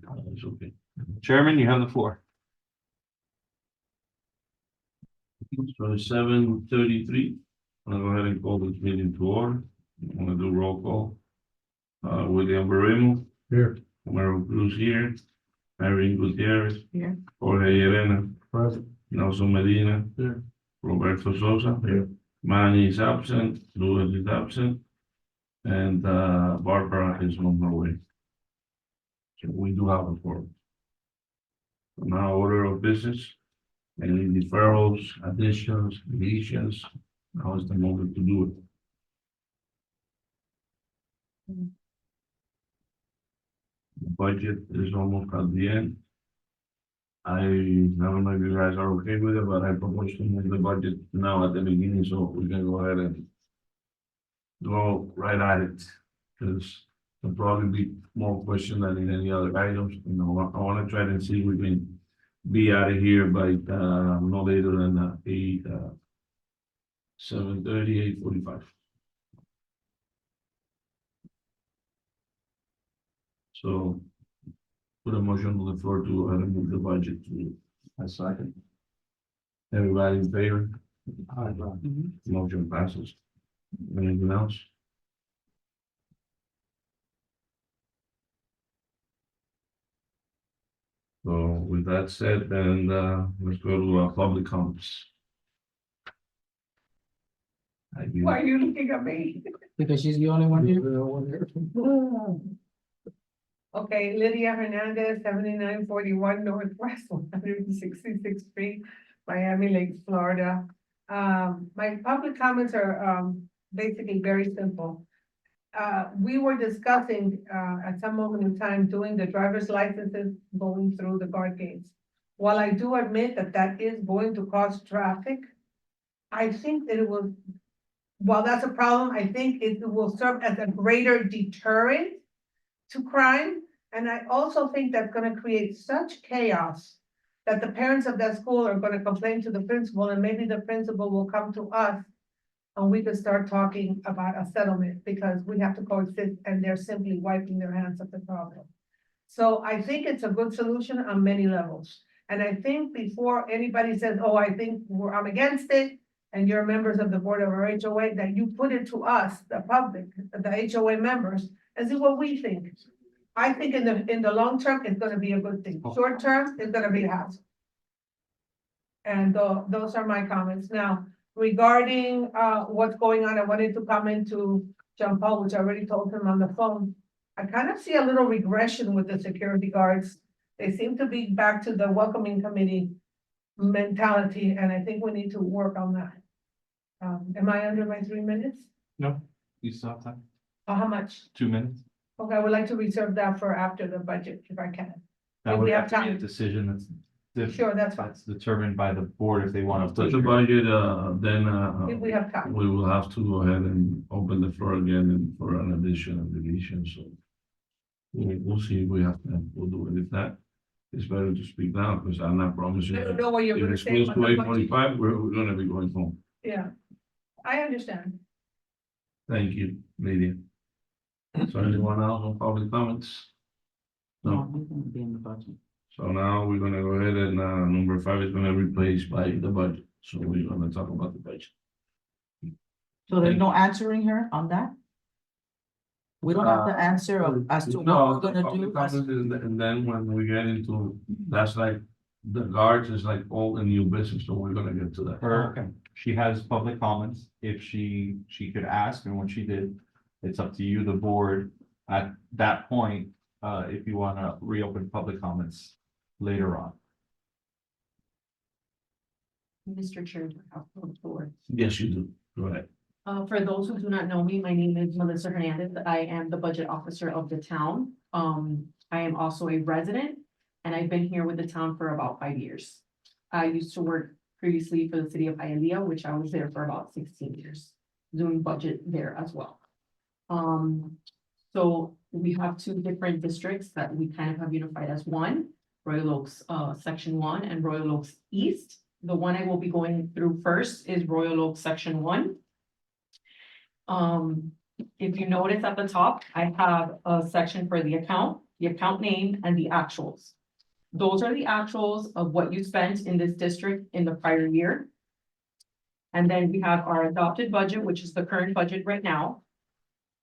It's okay. Chairman, you have the floor. So 7:33. I'll go ahead and call this meeting to order. I'm gonna do roll call. William Barremo. Here. Romero Cruz here. Irene Gutierrez. Here. Jorge Llerena. Present. Nelson Medina. Here. Roberto Sosa. Here. Manny is absent. Lewis is absent. And Barbara is on her way. So we do have a forum. So now order of business. Any deferrals, additions, deletions, now is the moment to do it. The budget is almost at the end. I don't know if you guys are okay with it, but I propose to move the budget now at the beginning, so we can go ahead and go right at it. Because there'll probably be more questions than in any other items, you know, I wanna try to see if we can be out of here by no later than 7:30, 8:45. So put a motion on the floor to go ahead and move the budget to a second. Everybody in favor? Motion passes. Anything else? So with that said, then let's go to public comments. Why are you looking at me? Because she's the only one here. Okay, Lydia Hernandez, 7941 Northwest 166th Street, Miami Lakes, Florida. My public comments are basically very simple. We were discussing at some moment in time doing the driver's licenses going through the guard gates. While I do admit that that is going to cause traffic, I think that it will, while that's a problem, I think it will serve as a greater deterrent to crime. And I also think that's gonna create such chaos that the parents of that school are gonna complain to the principal, and maybe the principal will come to us and we could start talking about a settlement, because we have to coexist and they're simply wiping their hands of the problem. So I think it's a good solution on many levels. And I think before anybody says, oh, I think I'm against it, and you're members of the board of our HOA, that you put it to us, the public, the HOA members, and see what we think. I think in the long term, it's gonna be a good thing. Short term, it's gonna be a hassle. And those are my comments. Now, regarding what's going on, I wanted to comment to John Paul, which I already told him on the phone. I kind of see a little regression with the security guards. They seem to be back to the welcoming committee mentality, and I think we need to work on that. Am I under my 3 minutes? No, you still have time. How much? 2 minutes. Okay, I would like to reserve that for after the budget, if I can. That If would we have have to be a time. decision that's. Sure, that's fine. That's determined by the board if they want to. After the budget, then If we have time. we will have to go ahead and open the floor again and for an addition and deletion, so. We'll see if we have time, we'll do it. If not, it's better to speak now, because I'm not promising. I don't know what you're If gonna it's say. close about to the eight budget. 45, we're gonna be going home. Yeah, I understand. Thank you, Lydia. So anyone else on public comments? No, He's gonna be in the budget. so now we're gonna go ahead and number 5 is gonna replace by the budget, so we're gonna talk about the budget. So there's no answering her on that? We don't have to answer as to what No, we're gonna public do. as- comments is- and then when we get into, that's like, the guards is like all the new business, so we're gonna get to that. Her, she has public comments, if she could ask, and when she did, it's up to you, the board, at that point, if you wanna reopen public comments later on. Mr. Chair, board. Yes, you do, go ahead. For those who do not know me, my name is Melissa Hernandez. I am the budget officer of the town. I am also a resident, and I've been here with the town for about 5 years. I used to work previously for the city of Hialeah, which I was there for about 16 years, doing budget there as well. So we have 2 different districts that we kind of have unified as one, Royal Oaks, Section 1 and Royal Oaks East. The one I will be going through first is Royal Oaks Section 1. If you notice at the top, I have a section for the account. the account name, and the actuals. Those are the actuals of what you spent in this district in the prior year. And then we have our adopted budget, which is the current budget right now.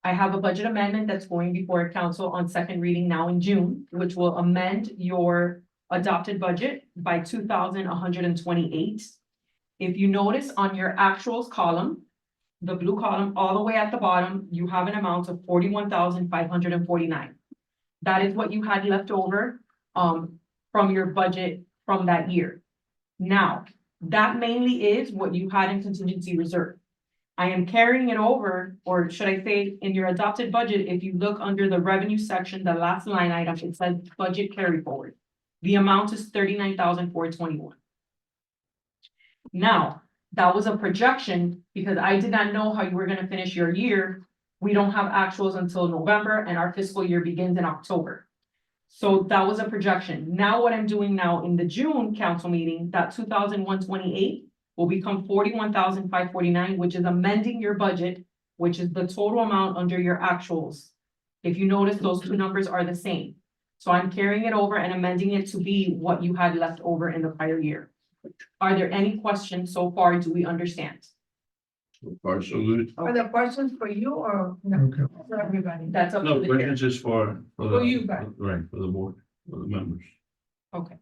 I have a budget amendment that's going before council on second reading now in June, which will amend your adopted budget by 2,128. If you notice on your actuals column, the blue column, all the way at the bottom, you have an amount of 41,549. That is what you had left over from your budget from that year. Now, that mainly is what you had in contingency reserve. I am carrying it over, or should I say, in your adopted budget, if you look under the revenue section, the last line item, it says budget carry forward. The amount is 39,421. Now, that was a projection because I did not know how you were gonna finish your year. We don't have actuals until November and our fiscal year begins in October. So that was a projection. Now what I'm doing now in the June council meeting, that 2,128 will become 41,549, which is amending your budget, which is the total amount under your actuals. If you notice, those two numbers are the same. So I'm carrying it over and amending it to be what you had left over in the prior year. Are there any questions so far? Do we understand? So far, so good. Are the questions for you or no, for everybody? That's up to No, the chair. questions is for For you guys. Right, for the board, for the members. Okay.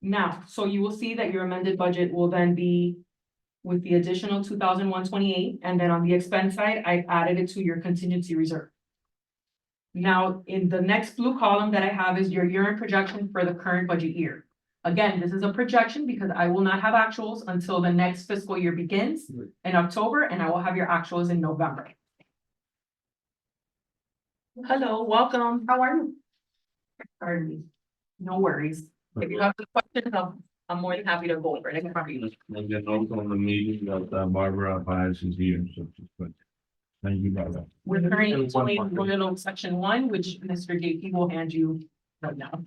Now, so you will see that your amended budget will then be with the additional 2,128, and then on the expense side, I've added it to your contingency reserve. Now, in the next blue column that I have is your year-end projection for the current budget year. Again, this is a projection because I will not have actuals until the next fiscal year begins in October, and I will have your actuals in November. Hello, welcome. How are you? Pardon me. No worries. If you have any questions, I'm more than happy to go over it. I can probably. We'll get notes on the meeting that Barbara Paz is here, so she's good. Thank you, Barbara. We're currently doing Royal Oak Section 1, which Mr. JP will hand you right now.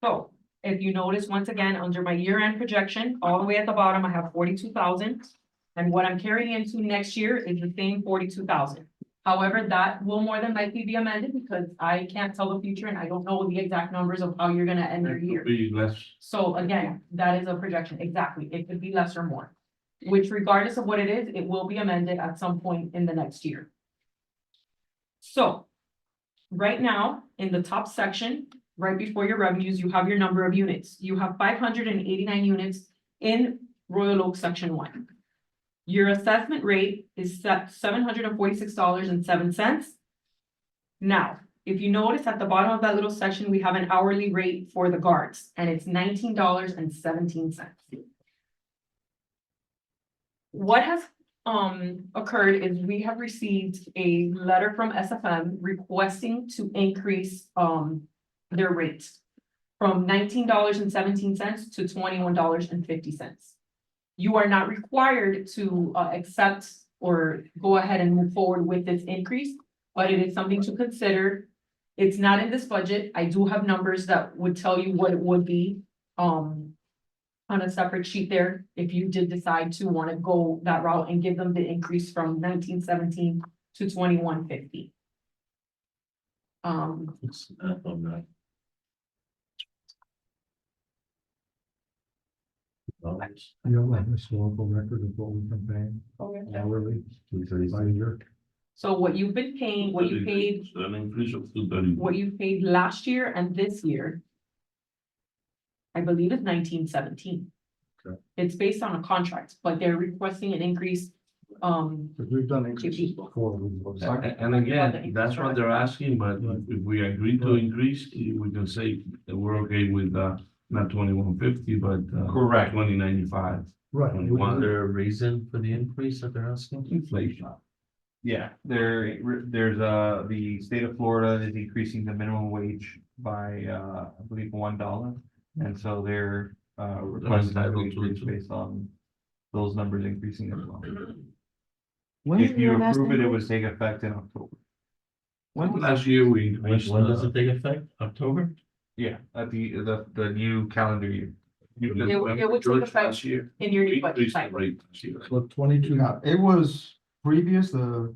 So if you notice, once again, under my year-end projection, all the way at the bottom, I have 42,000. And what I'm carrying into next year is the same 42,000. However, that will more than likely be amended because I can't tell the future and I don't know the exact numbers of how you're gonna end your year. Be less. So again, that is a projection, exactly, it could be less or more. Which regardless of what it is, it will be amended at some point in the next year. So, right now, in the top section, right before your revenues, you have your number of units. You have 589 units in Royal Oak Section 1. Your assessment rate is set $746.07. Now, if you notice at the bottom of that little section, we have an hourly rate for the guards, and it's $19.17. What has occurred is we have received a letter from SFM requesting to increase their rates from $19.17 to $21.50. You are not required to accept or go ahead and move forward with this increase, but it is something to consider. It's not in this budget. I do have numbers that would tell you what it would be on a separate sheet there, if you did decide to want to go that route and give them the increase from 1917 to 2150. It's not on that. You don't have historical record of what we've been paying hourly, by year? So what you've been paying, what you paid, An increase of 230. what you paid last year and this year, I believe is 1917. Okay. It's based on a contract, but they're requesting an increase. Because we've done increases before. And again, that's what they're asking, but if we agree to increase, we can say that we're okay with not 2150, but Correct. 2095 Right. Was there a reason for the increase that they're asking? inflation. Yeah, there's the state of Florida is increasing the minimum wage by, I believe, $1. And so they're, requesting that entitled to it increase too. based on those numbers increasing as well. When is If you your last approve it, it invoice? would take effect in October. When was- Last year, we increased. When does it take effect? October? Yeah, at the new calendar year. it would take effect Last year. in your new We budget increased the cycle. rate last year. So 22. Yeah, it was previous, the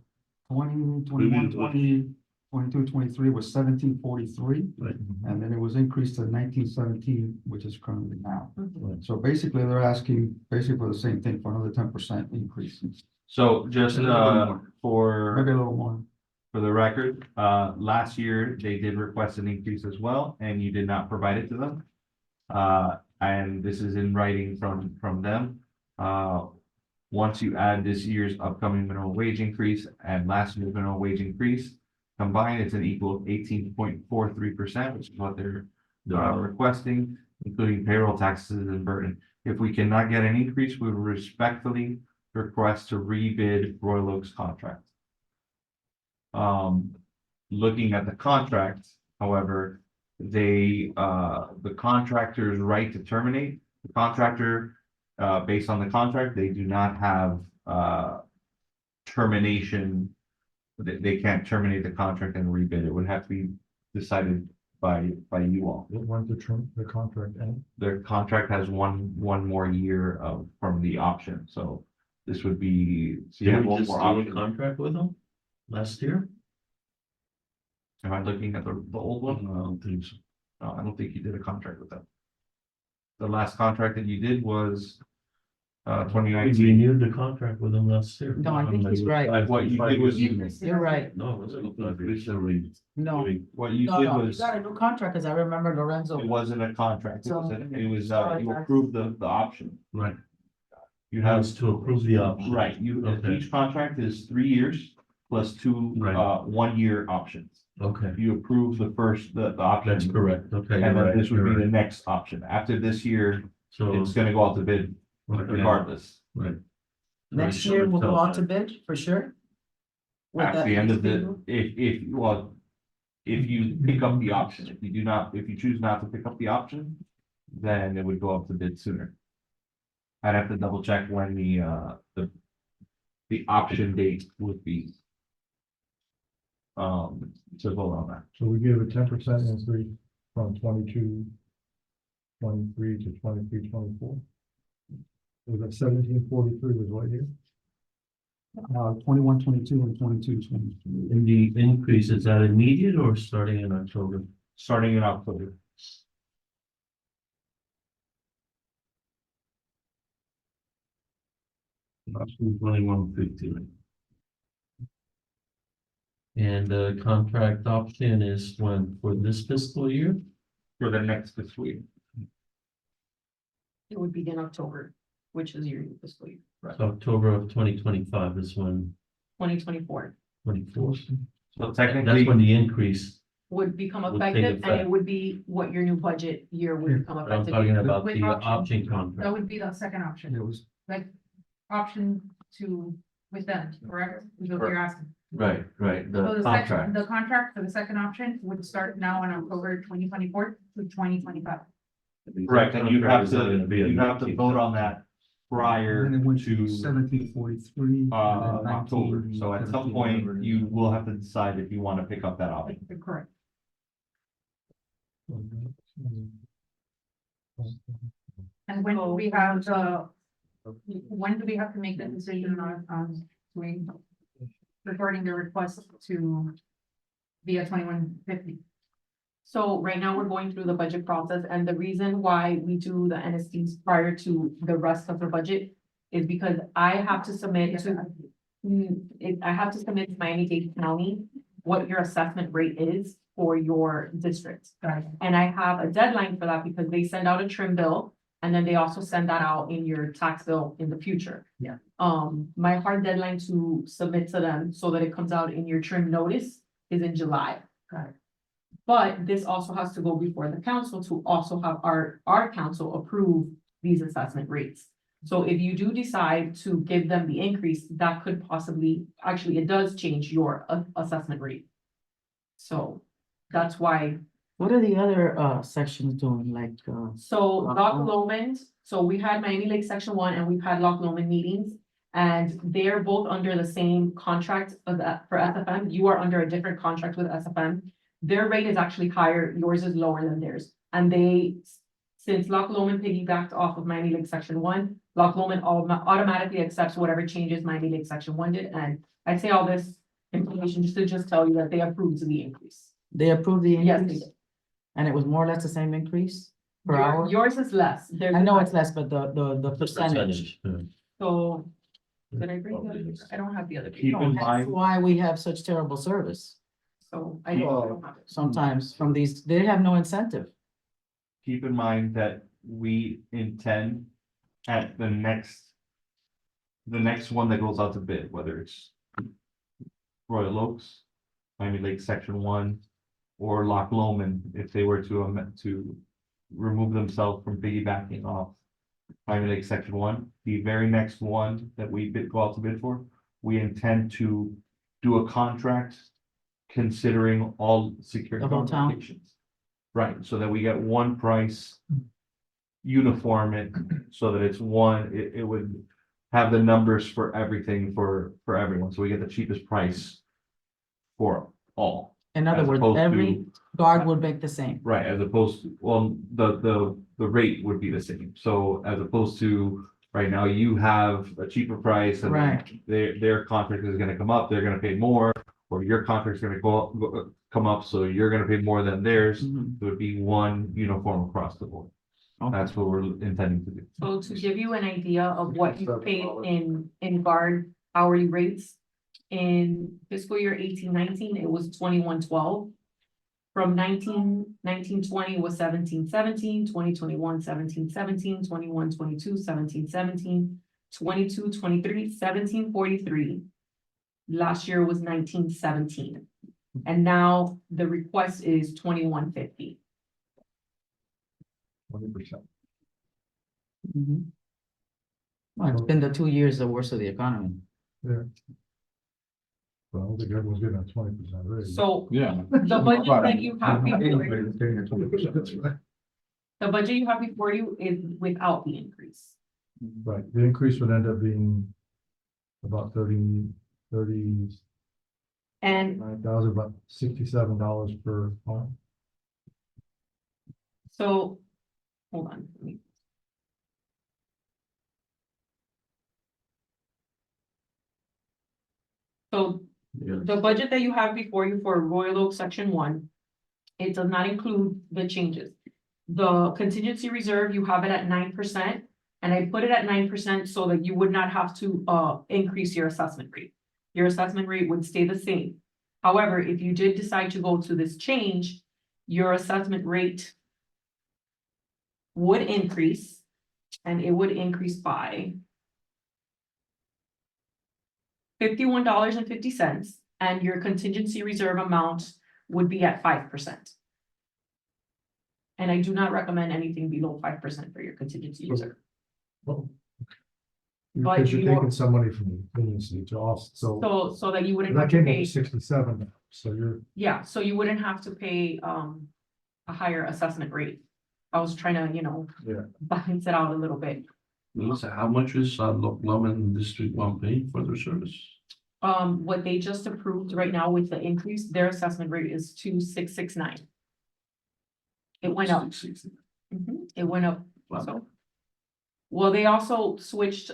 20, 21, Previous. 20, 22, 23 was 1743. Right. And then it was increased to 1917, which is currently now. Mhm. So basically, they're asking basically for the same thing, for another 10% increase, So just, Maybe a for. little more. For the record, last year they did request an increase as well, and you did not provide it to them. And this is in writing from them. Once you add this year's upcoming minimum wage increase and last year's minimum wage increase, combined, it's an equal of 18.43%, which is what they're requesting, including payroll taxes and burden. If we cannot get an increase, we would respectfully request to rebid Royal Oak's contract. Looking at the contract, however, the contractor's right to terminate, the contractor, based on the contract, they do not have, termination. They can't terminate the contract and rebid. It would have to be decided by you all. When's the contract end? Their contract has one more year from the option, so this would be. So you Did have we one just more do a option. contract with them last year? Am I looking at the old one? I don't think so. No, I don't think you did a contract with them. The last contract that you did was 2019. We renewed the contract with them last year. No, I think he's right. What you did was, You're right. No, it wasn't. Increase the rate. No, what you no, did no, you was, got a new contract, because I remember Lorenzo. it wasn't a contract. It was, So- you approved the option. Right. You That have, was to approve the option. right, Okay. each contract is 3 years plus two, Right. 1-year options. Okay, You approve the first, the option. that's correct. Okay. And you're then right, this would you're be the right. next option. After this year, So. it's gonna go out to bid regardless. Right. Next year, we'll go out to bid, for sure. With At that the end of the, increase. if you pick up the option, if you choose not to pick up the option, then it would go up to bid sooner. I'd have to double check when the option date would be. To vote on that. So we gave a 10% increase from 22, 23 to 23, 24. Was it 1743 was what year? 21, 22, and 22, 23. And the increase, is that immediate or starting in October? Starting in October. That's 2150. And the contract option is when, for this fiscal year? For the next fiscal year. It would begin October, which is your new fiscal year, So October of 2025 is when, 2024 24. So That's technically, when the increase, would become Would take effective, and effect. it would be what your new budget year would become I'm effective. talking about With the option. option That contract. would be the second option, It was, option to, with them, correct? Is what you're asking. Right, So the second, contract. the contract for the second option would start now in October 2024 to 2025. correct, and you have Contract is not to, gonna be a you have to 19. vote on that prior and then it went to 1743. and then October. So at some point, 19, you will have to decide if you want to pick up that option. Correct. And when do we have when do we have to make the decision on doing, recording the request to via 2150? So right now, we're going through the budget process, and the reason why we do the NSTs prior to the rest of the budget is because I have to submit to, I have to submit to Miami-Dade County what your assessment rate is for your district. Got it. And I have a deadline for that because they send out a trim bill, and then they also send that out in your tax bill in the future. Yeah. My hard deadline to submit to them so that it comes out in your trim notice is in July. Got it. But this also has to go before the council to also have our council approve these assessment rates. So if you do decide to give them the increase, that could possibly, actually, it does change your assessment rate. So that's why, What are the other sections doing, like, so Loch Loch Lomond. Lomond, so we had Miami Lake Section 1 and we've had Loch Lomond meetings. And they're both under the same contract for SFM. You are under a different contract with SFM. Their rate is actually higher, yours is lower than theirs. And they Since Loch Lomond piggybacked off of Miami Lake Section 1, Loch Lomond automatically accepts whatever changes Miami Lake Section 1 did, and I say all this information just to tell you that they approved the increase. They approved the Yes, they increase? did. And it was more or less the same increase per hour? Yours is less. There's I know it's less, but the Percentage, percentage. yeah. So, did I bring the other? I don't have the other. Keep in That's mind, why we have such terrible service. So I don't have it. Sometimes from these, they have no incentive. keep in mind that we intend at the next one that goes out to bid, whether it's Royal Oaks, Miami Lake Section 1, or Loch Lomond, if they were to remove themselves from piggybacking off Miami Lake Section 1, the very next one that we go out to bid for, we intend to do a contract considering all security The whole town? locations. Right, so that we get one price, uniform it, so that it's one, it would have the numbers for everything for everyone, so we get the cheapest price for all. In other As words, opposed every to- guard would make the same. Right, as opposed to, well, the rate would be the same, so as opposed to, right now, you have a cheaper price. And then Right. their contract is gonna come up, they're gonna pay more, or your contract's gonna come up, so you're gonna pay more than theirs. Mhm. It would be one uniform across the board. Okay. That's what we're intending to do. So to give you an idea of what you paid in guard hourly rates. In fiscal year 18-19, it was 21-12. From 19-20 was 17-17, 20-21, 17-17, 21-22, 17-17, 22-23, 17-43. Last year was 19-17. And now the request is 21-50. 20%. Mhm. Well, it's been the 2 years the worst of the economy. Yeah. Well, I don't think everyone's getting a 20% raise. So Yeah. the budget that you have before, Anybody's getting a 20%. That's right. the budget you have before you is without the increase. Right, the increase would end up being about 39,000, And about $67 per home. so, hold on. let me- So Yeah. the budget that you have before you for Royal Oak Section 1, it does not include the changes. The contingency reserve, you have it at 9%, and I put it at 9% so that you would not have to increase your assessment rate. Your assessment rate would stay the same. However, if you did decide to go to this change, your assessment rate would increase, and it would increase by $51.50, and your contingency reserve amount would be at 5%. And I do not recommend anything below 5% for your contingency reserve. Well, But Because you're you're- taking some money from the contingency to off, so So that you wouldn't that have to came up pay, to 67, so you're, yeah, so you wouldn't have to pay a higher assessment rate. I was trying to, Yeah. balance it out a little bit. Melissa, how much is Loch Lomond District 1 paying for their service? What they just approved right now with the increase, their assessment rate is 2,669. It went up. 660. It went up, so. Well, they also switched,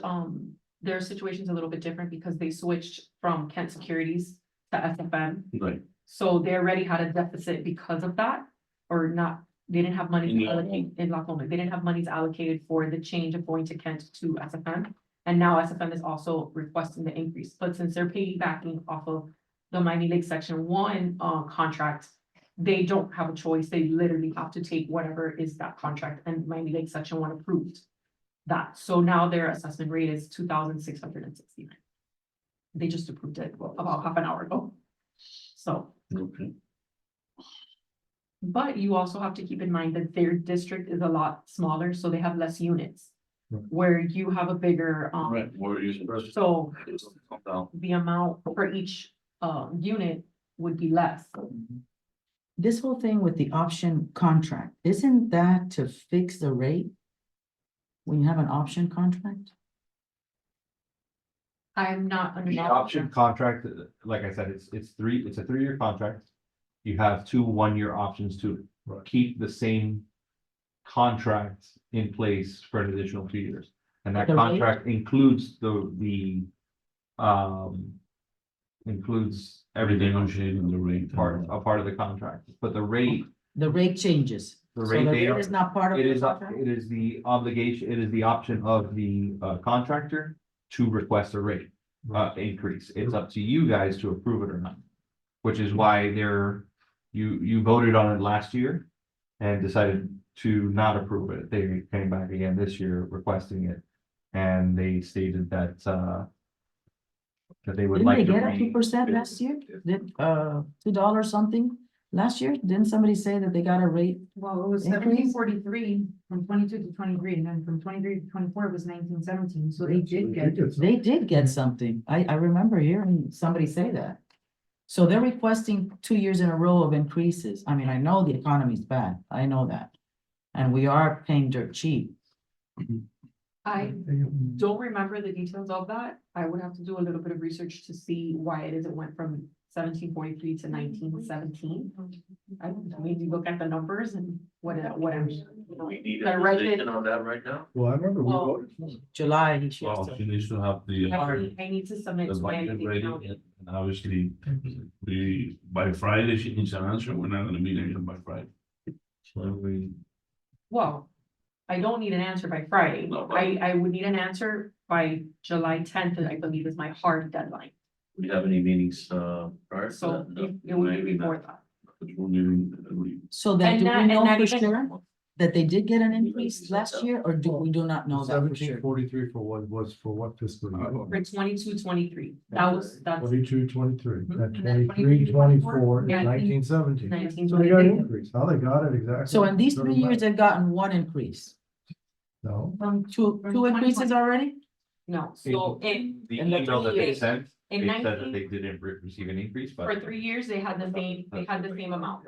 their situation's a little bit different because they switched from Kent Securities to SFM. Right. So they already had a deficit because of that, or not, they didn't have money In to Loch allocate in Loch Lomond. They didn't have monies allocated for the change of going to Kent to SFM. And now SFM is also requesting the increase, but since they're piggybacking off of the Miami Lake Section 1 contract, they don't have a choice. They literally have to take whatever is that contract, and Miami Lake Section 1 approved that. So now their assessment rate is 2,669. They just approved it about half an hour ago. So, Okay. but you also have to keep in mind that their district is a lot smaller, so they have less units. Right. Where you have a bigger, Right, more using. so Calm down. the amount for each unit would be less. This whole thing with the option contract, isn't that to fix the rate? When you have an option contract? I'm not The understanding. option contract, like I said, it's a 3-year contract. You have 2 1-year options to Right. keep the same contract in place for an additional 2 years. And that The rate? contract includes includes everything Negotiating the rate. a part of the contract, but the rate, The rate changes. The So rate the they rate are- is not part of it the is, contract? it is the obligation, it is the option of the contractor to request a rate increase. It's up to you guys to approve it or not. Which is why you voted on it last year and decided to not approve it. They came back again this year requesting it. And they stated that they would Didn't like they to. get a 2% last year? Did, $2 something last year? Didn't somebody say that they got a rate? Well, it was Increase? 1743 from 22 to 23, and then from 23 to 24 it was 1917, so they did get. They did get something. I remember hearing somebody say that. So they're requesting 2 years in a row of increases. I mean, I know the economy's bad. I know that. And we are paying dirt cheap. I don't remember the details of that. I would have to do a little bit of research to see why it is it went from 1743 to 1917. I maybe look at the numbers and what I'm. We need I a read it. decision on that right now? Well, I remember we Well- voted for it. July, he should Well, have she needs to have the. I need to submit The to my. budget ready, and obviously, by Friday, she needs an answer, we're not gonna meet again by Friday. So we, Well, I don't need an answer by Friday. No, but- I would need an answer by July 10th, I believe is my hard deadline. we have any meetings, prior to So that? No. it would be Maybe before not. that. Which we're meeting, So then And do that- we know and that for even- sure that they did get an increase last year, or do we do not know that for sure? 1743 for what, was for what fiscal year? For 22-23. That's 22, 23, Mhm. and And then 23, 24, and Yeah. 1917. 19. So they got an increase, how they got it exactly? So in these 3 doesn't years, matter. they've gotten one increase, No, From two From increases 2020. already? No, so in, The And the email that they 3 years. sent, they in said that 19, they didn't receive an increase, but. for 3 years, they had the same amount.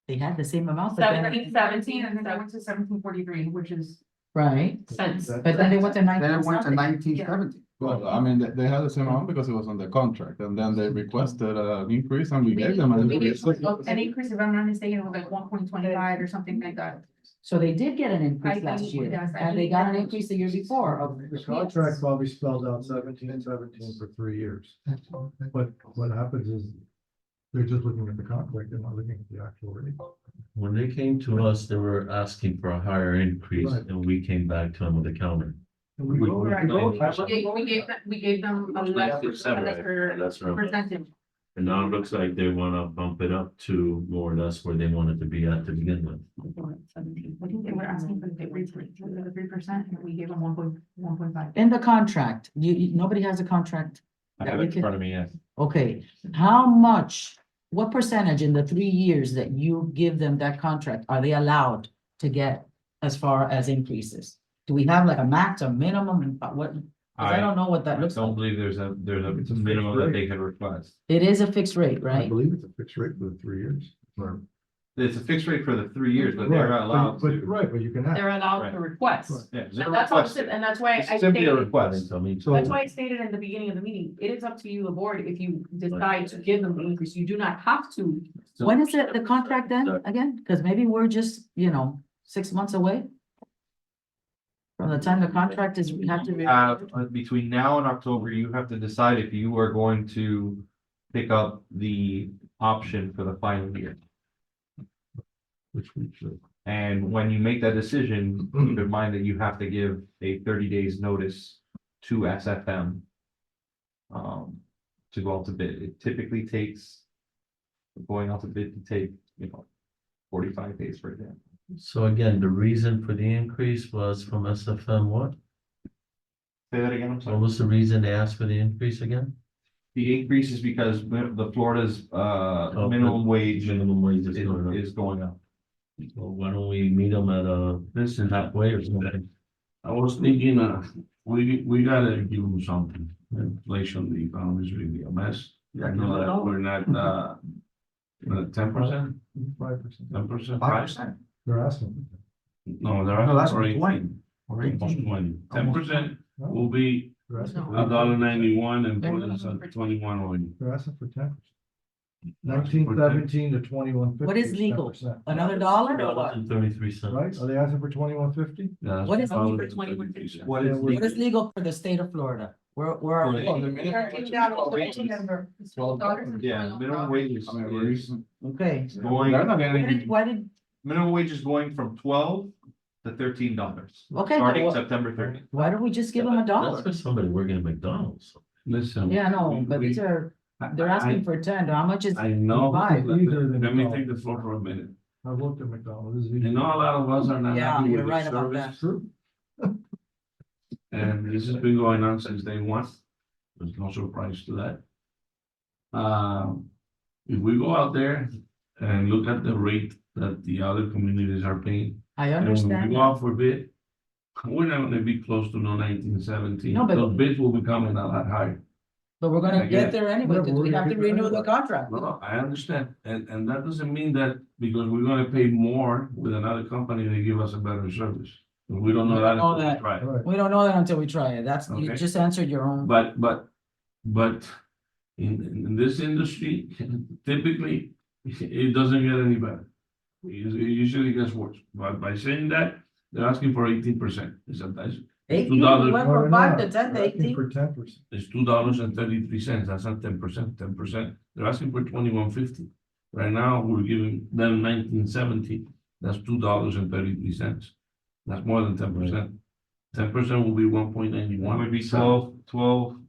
They had the same amount, but then, 17, and then they went to 1743, which is. right? cents. That- But then they went to Then nineteen it went to something. 1970. Well, I mean, they had the same amount because it was on the contract, and then they requested an increase, and we gave them an We gave increase. an increase, if I'm not mistaken, it was like 1.25 or something like that. So they did get an I increase think last year, yes, I and they think got an that- increase the year before of. the contract probably spelled out 17 for 3 years. But what happens is, they're just looking at the contract, they're not looking at the actual rate. when they came to us, they were asking for a higher increase, Right. and we came back to them with a counter. And we We- voted- Right. we voted- We gave them a lesser That's right. percentage. And now it looks like they wanna bump it up to more or less where they wanted to be at to begin with. 17. I think they were asking for the 3%, and we gave them 1.5. In the contract, nobody has a contract. I that have we it in can- front of me, yes. Okay, how much, what percentage in the 3 years that you give them that contract, are they allowed to get as far as increases? Do we have like a max, a minimum, and what? 'Cause I don't know what that I looks don't like. believe there's It's a a fixed minimum that rate. they can request. It is a fixed rate, I right? believe it's a fixed rate for the 3 years. It's a fixed rate for the 3 years, but they're Right, allowed but- to. Right, but you can ask. They're allowed to request. Yeah, And that's all, and that's why I It's simply a stated, request. Tell me. So- that's why I stated in the beginning of the meeting, it is up to you, the board, if you decide to give them the increase, you do not have to. When is it, the contract then, again? Because maybe we're just, 6 months away. From the time the contract is, we have to. Between now and October, you have to decide if you are going to pick up the option for the final year. Which we should. And when you make that decision, keep in mind that you have to give a 30 days notice to SFM. To go out to bid. It typically takes. Going out to bid to take, 45 days, for example. So again, the reason for the increase was from SFM what? Say that again, I'm What sorry. was the reason they asked for the increase again? The increase is because the Florida's minimum wage Minimum wage is going up. is going up. Well, why don't we meet them at this and halfway or something? I was thinking, we gotta give them something. Inflation, the economy is really a mess. I know that we're not, 10%, 5%. 10%, 5%. They're asking. No, they're No, that's for 20. 18, Or almost 18. 20. 10% will be They're asking No. for- $1.91 and They're put looking us for at 21 already. They're asking for 10%. 1917 to 2150. What is legal? 10%. Another dollar or $2 what? and 33 Right, cents. are they asking for 2150? Yeah, What is that's only for $2.33. 21.50? What is What is legal? legal for the state of Florida? Where are we? Oh, the minimum $13 wage is September. Yeah, minimum wage is, I mean, we're using- Okay. going, They're not Why getting. did, why did, minimum wage is going from $12 to $13. Okay, Starting but September 30th. why don't we just give them a That's dollar? for somebody working at McDonald's. Listen. Yeah, no, we- but we- these are, they're I- asking for 10, how much is? I know, Five. let Easier than let me McDonald's. take the floor for a minute. I've worked at McDonald's. This is I know a lot of us are not Yeah, happy you're with right the about service. that. True. And this has been going on since day one. There's no surprise to that. If we go out there and look at the rate that the other communities are paying, I and when we understand. go that. out for bid, we're not gonna be close to no 1917. No, but- Those bids will be coming a lot higher. But we're I gonna get get it. there anyway, Yeah, because we're we gonna have to get there renew the anyway. contract. No, I understand, and that doesn't mean that because we're gonna pay more with another company, they give us a better service. We don't know that All until we that. try it. Right. We don't know that until we try it. That's, you Okay. just answered your own. But in this industry, typically, it doesn't get any better. It usually gets worse, but by saying that, they're asking for 18%. That's Eighteen, $2. we went No, from they're 5 not. to 10 to They're asking 18. For 10%. it's $2.33. That's not 10%. 10%. They're asking for 21.50. Right now, we're giving them 19.70. That's $2.33. That's more than 10%. 10% will be 1.91. It would be 12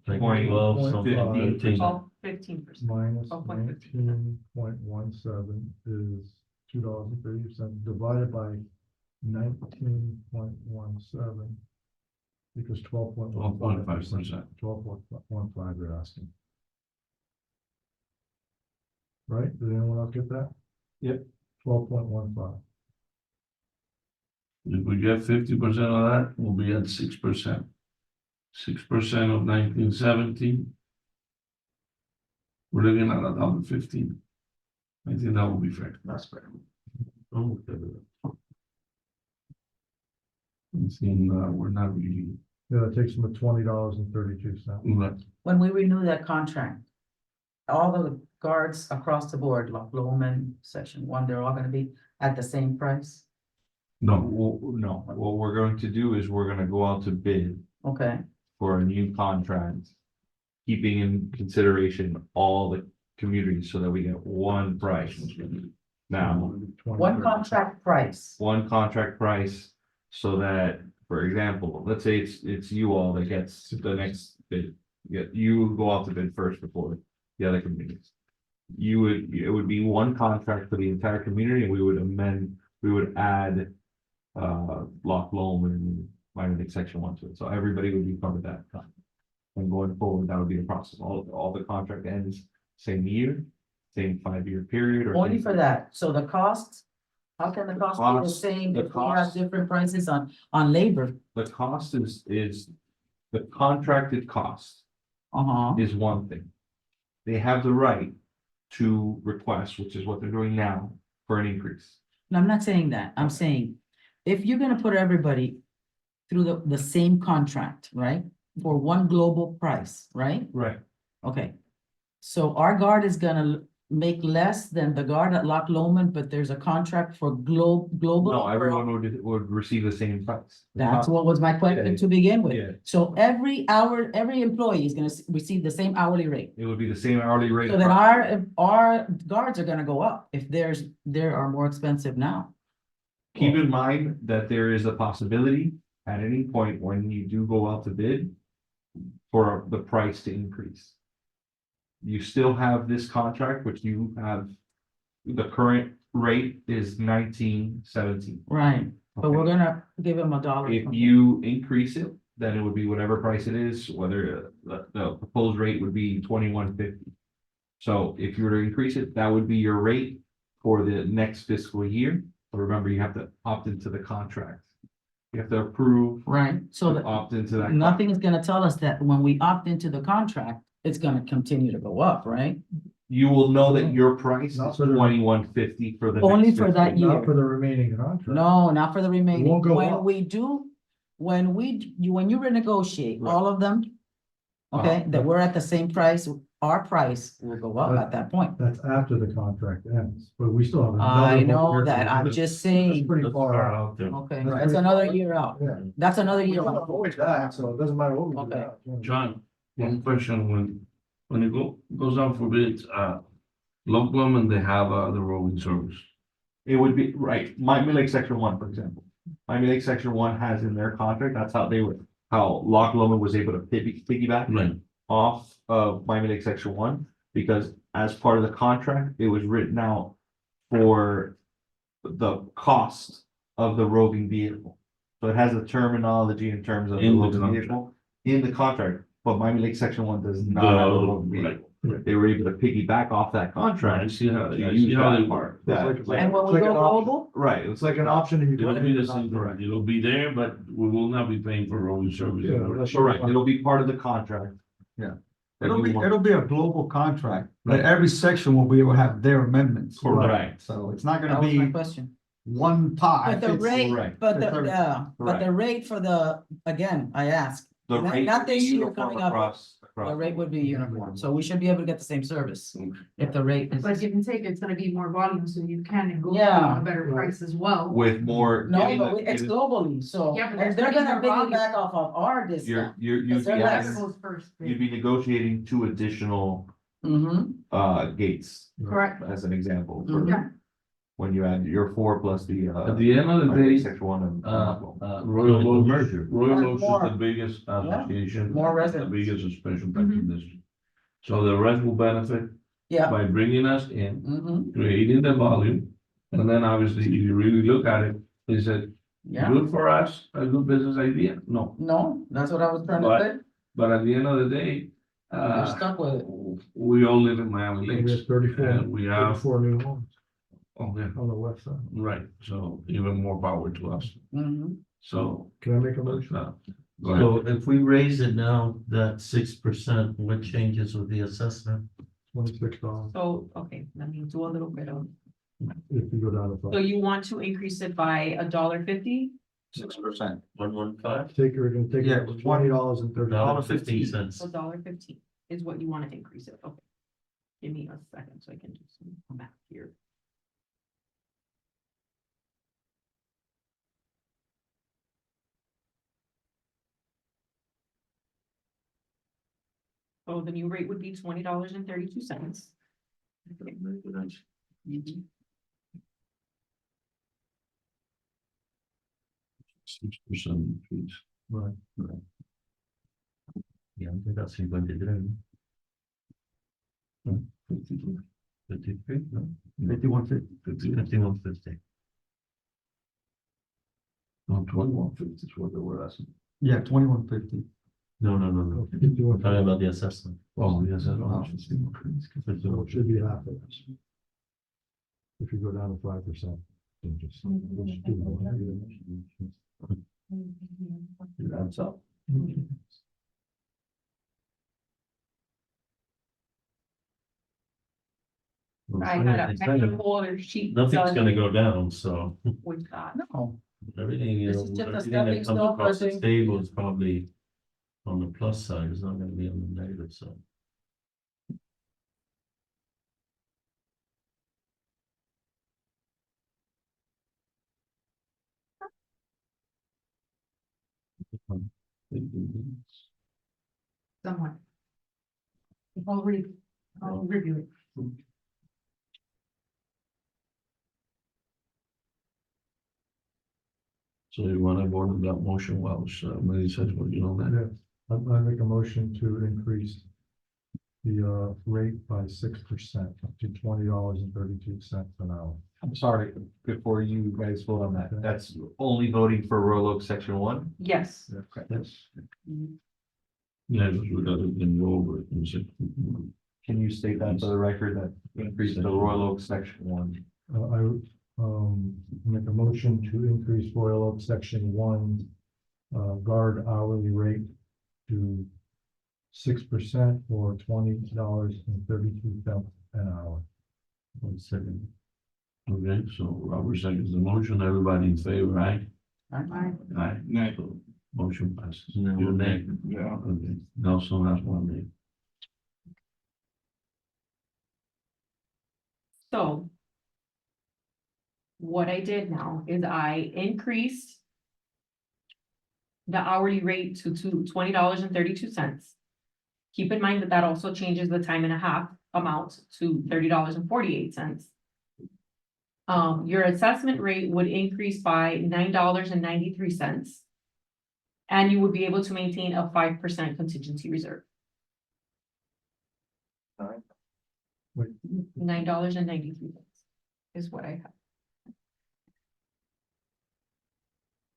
Like point 12, something, 15. 13. 15%. Minus Oh, 19.17 is $2.30 divided by 19.17. Because 12.15%. 12.15 they're asking. Right? Did anyone else get that? Yep. 12.15. If we get 50% of that, we'll be at 6%. 6% of 1917. We're looking at $1.15. I think that will be fair. That's fair. Oh, okay. It's in, we're not really. Yeah, it takes them to $20.32. When we renew that contract, all the guards across the board, like Lowman, Section 1, they're all gonna be at the same price? No, No, what we're going to do is we're gonna go out to bid Okay, for a new contract. Keeping in consideration all the communities so that we get one price. Now, one contract price. one contract price so that, for example, let's say it's you all that gets the next bid. You go out to bid first before the other communities. It would be one contract for the entire community and we would add Loch Lomond and minor league section 1 to it. So everybody would be covered that time. And going forward, that would be the process. All the contract ends same year, same 5-year period or. Only for that, so the cost, how can the cost be the Cost- same the if we have cost- different prices on labor? The cost is the contracted cost Uh-huh, is one thing. They have the right to request, which is what they're doing now, for an increase. no, I'm not saying that, I'm saying, if you're gonna put everybody through the same contract, right? For one global price, right? Right. Okay. So our guard is gonna make less than the guard at Loch Lomond, but there's a contract for global. No, everyone would receive the same price. That's what was my question to begin Yeah. with. So every employee is gonna receive the same hourly rate. It would be the same hourly rate. So then our guards are gonna go up if they are more expensive now. Keep in mind that there is a possibility at any point when you do go out to bid for the price to increase. You still have this contract, which you have, the current rate is 19.17. Right, but we're gonna give them $1. If you increase it, then it would be whatever price it is, whether the proposed rate would be 21.50. So if you were to increase it, that would be your rate for the next fiscal year. But remember, you have to opt into the contract. You have to approve, Right, so that opt into that. nothing is gonna tell us that when we opt into the contract, it's gonna continue to go up, right? You will know that your price Not is for the- 21.50 for the. Only next for that fiscal year. Not for the remaining contract. No, not for the remaining. won't go When up. we do, when you renegotiate Right. all of them, okay, that we're at the same price, our price will go up at that point. That's after the contract ends, but we still have. I another know year that, to I'm do. just That's saying, pretty That's far far out. out there. okay, That's that's pretty another far. year out, Yeah. that's another year We'll out. avoid that, so it doesn't matter what we do. Okay. now. John, one question, when it goes out for bids, Lock Lomond, they have, the roving service. It would be, right, Miami Lake Section 1, for example. Miami Lake Section 1 has in their contract, that's how they were, how Loch Lomond was able to piggyback Right. off of Miami Lake Section 1, because as part of the contract, it was written out for the cost of the roving vehicle. So it has the terminology in terms of the In the roving contract. vehicle in the contract, but Miami Lake Section 1 does not have a roving Right. vehicle. They were able to piggyback off that I contract see how, to I use see how that they part. work. That- It's like- And when It's we like go an option. global, Right, It's like an option that you It'll can. be the same, correct, it'll be there, but we will not be paying for roving service. Yeah, that's- correct, it'll be part of the contract. Yeah. That It'll you be, want- it'll be a global contract, but Right. every section will be able to have their amendments. Correct. So it's not that gonna was my be question. one pie. But the It's- rate, correct. but It's every- the rate for the, again, I ask, The Not- rate not would be this year uniform coming up. across the rate would be uniform, so we should be able to get the same service if the rate But is. give and take, it's gonna be more volume, so you can negotiate Yeah. a better price as well. With more. No, giving but the- it's giving- globally, so Yeah, but if there's they're gonna gonna be more volume. piggyback off of our You're, discount. you'd Is there be, less? adding- Goes first, you'd be negotiating 2 additional, Mm-hmm, gates, correct? as an example. for- Yeah. When you add your 4 plus the, At the end of the Miami day, Section 1 and. Royal The Oaks, merger. Royal Oaks is More. the biggest association. More The residents. biggest special Mhm. taxing district. So the rest will benefit yeah, by bringing us in, mm-hmm, creating the volume. And then obviously, if you really look at it, is it yeah, good for us, a good business idea? No, no, that's what I was trying to But- say, but at the end of the day, you're stuck with it. we all live in Miami We Lakes. have 34, And we have, 34 new homes oh, yeah, on the west side. right, so even more power to us, Mhm. so. Can I make a motion? Go ahead. So if we raise it now, that 6%, what changes with the assessment? $26 So, okay, let me do a little bit of, if you go down to so 5. you want to increase it by $1.50? 6%. 115? Take, we're gonna take Yeah, it to $20.30. $1.15. $1.15 is what you want to increase it, okay. Give me a second so I can do some math here. So the new rate would be $20.32. 6% increase. Right. Yeah, I think that's what they do. 52, 53, no? 5150. 5150. No, 2150 is what they were asking. Yeah, 2150. No, no, no, no. 51. I'm talking about the assessment. Oh, yes, I know. So it should be half of this. If you go down to 5%. then just do That's up. I had a whole other sheet. Nothing's gonna go down, so With that. No, everything, you This know, is just a everything stepping that comes stone, across the I think. table is probably on the plus side, it's not gonna be on the negative side. Somewhat. I'll review it. So you want to vote on that motion while Mary says what you know that? Yeah, I make a motion to increase the rate by 6% to $20.32 an hour. I'm sorry, before you guys vote on that, Okay. that's only voting for Royal Oak Section 1? Yes. Okay. Yeah, because we got to then go over it and say. Can you state that for the record, that increase the Royal Oak Section 1? Make a motion to increase Royal Oak Section 1 guard hourly rate to 6% or $20.32 an hour. 1 second. Okay, so Robert seconds the motion, everybody in favor, aye? I- Aye. So Motion passes. No, Your nay. name. Yeah. Okay, Nelson has one name. So. What I did now is I increased. The hourly rate to $20.32. Keep in mind that that also changes the time and a half amount to $30.48. Your assessment rate would increase by $9.93. And you would be able to maintain a 5% contingency reserve. Wait. $9.93 is what I have.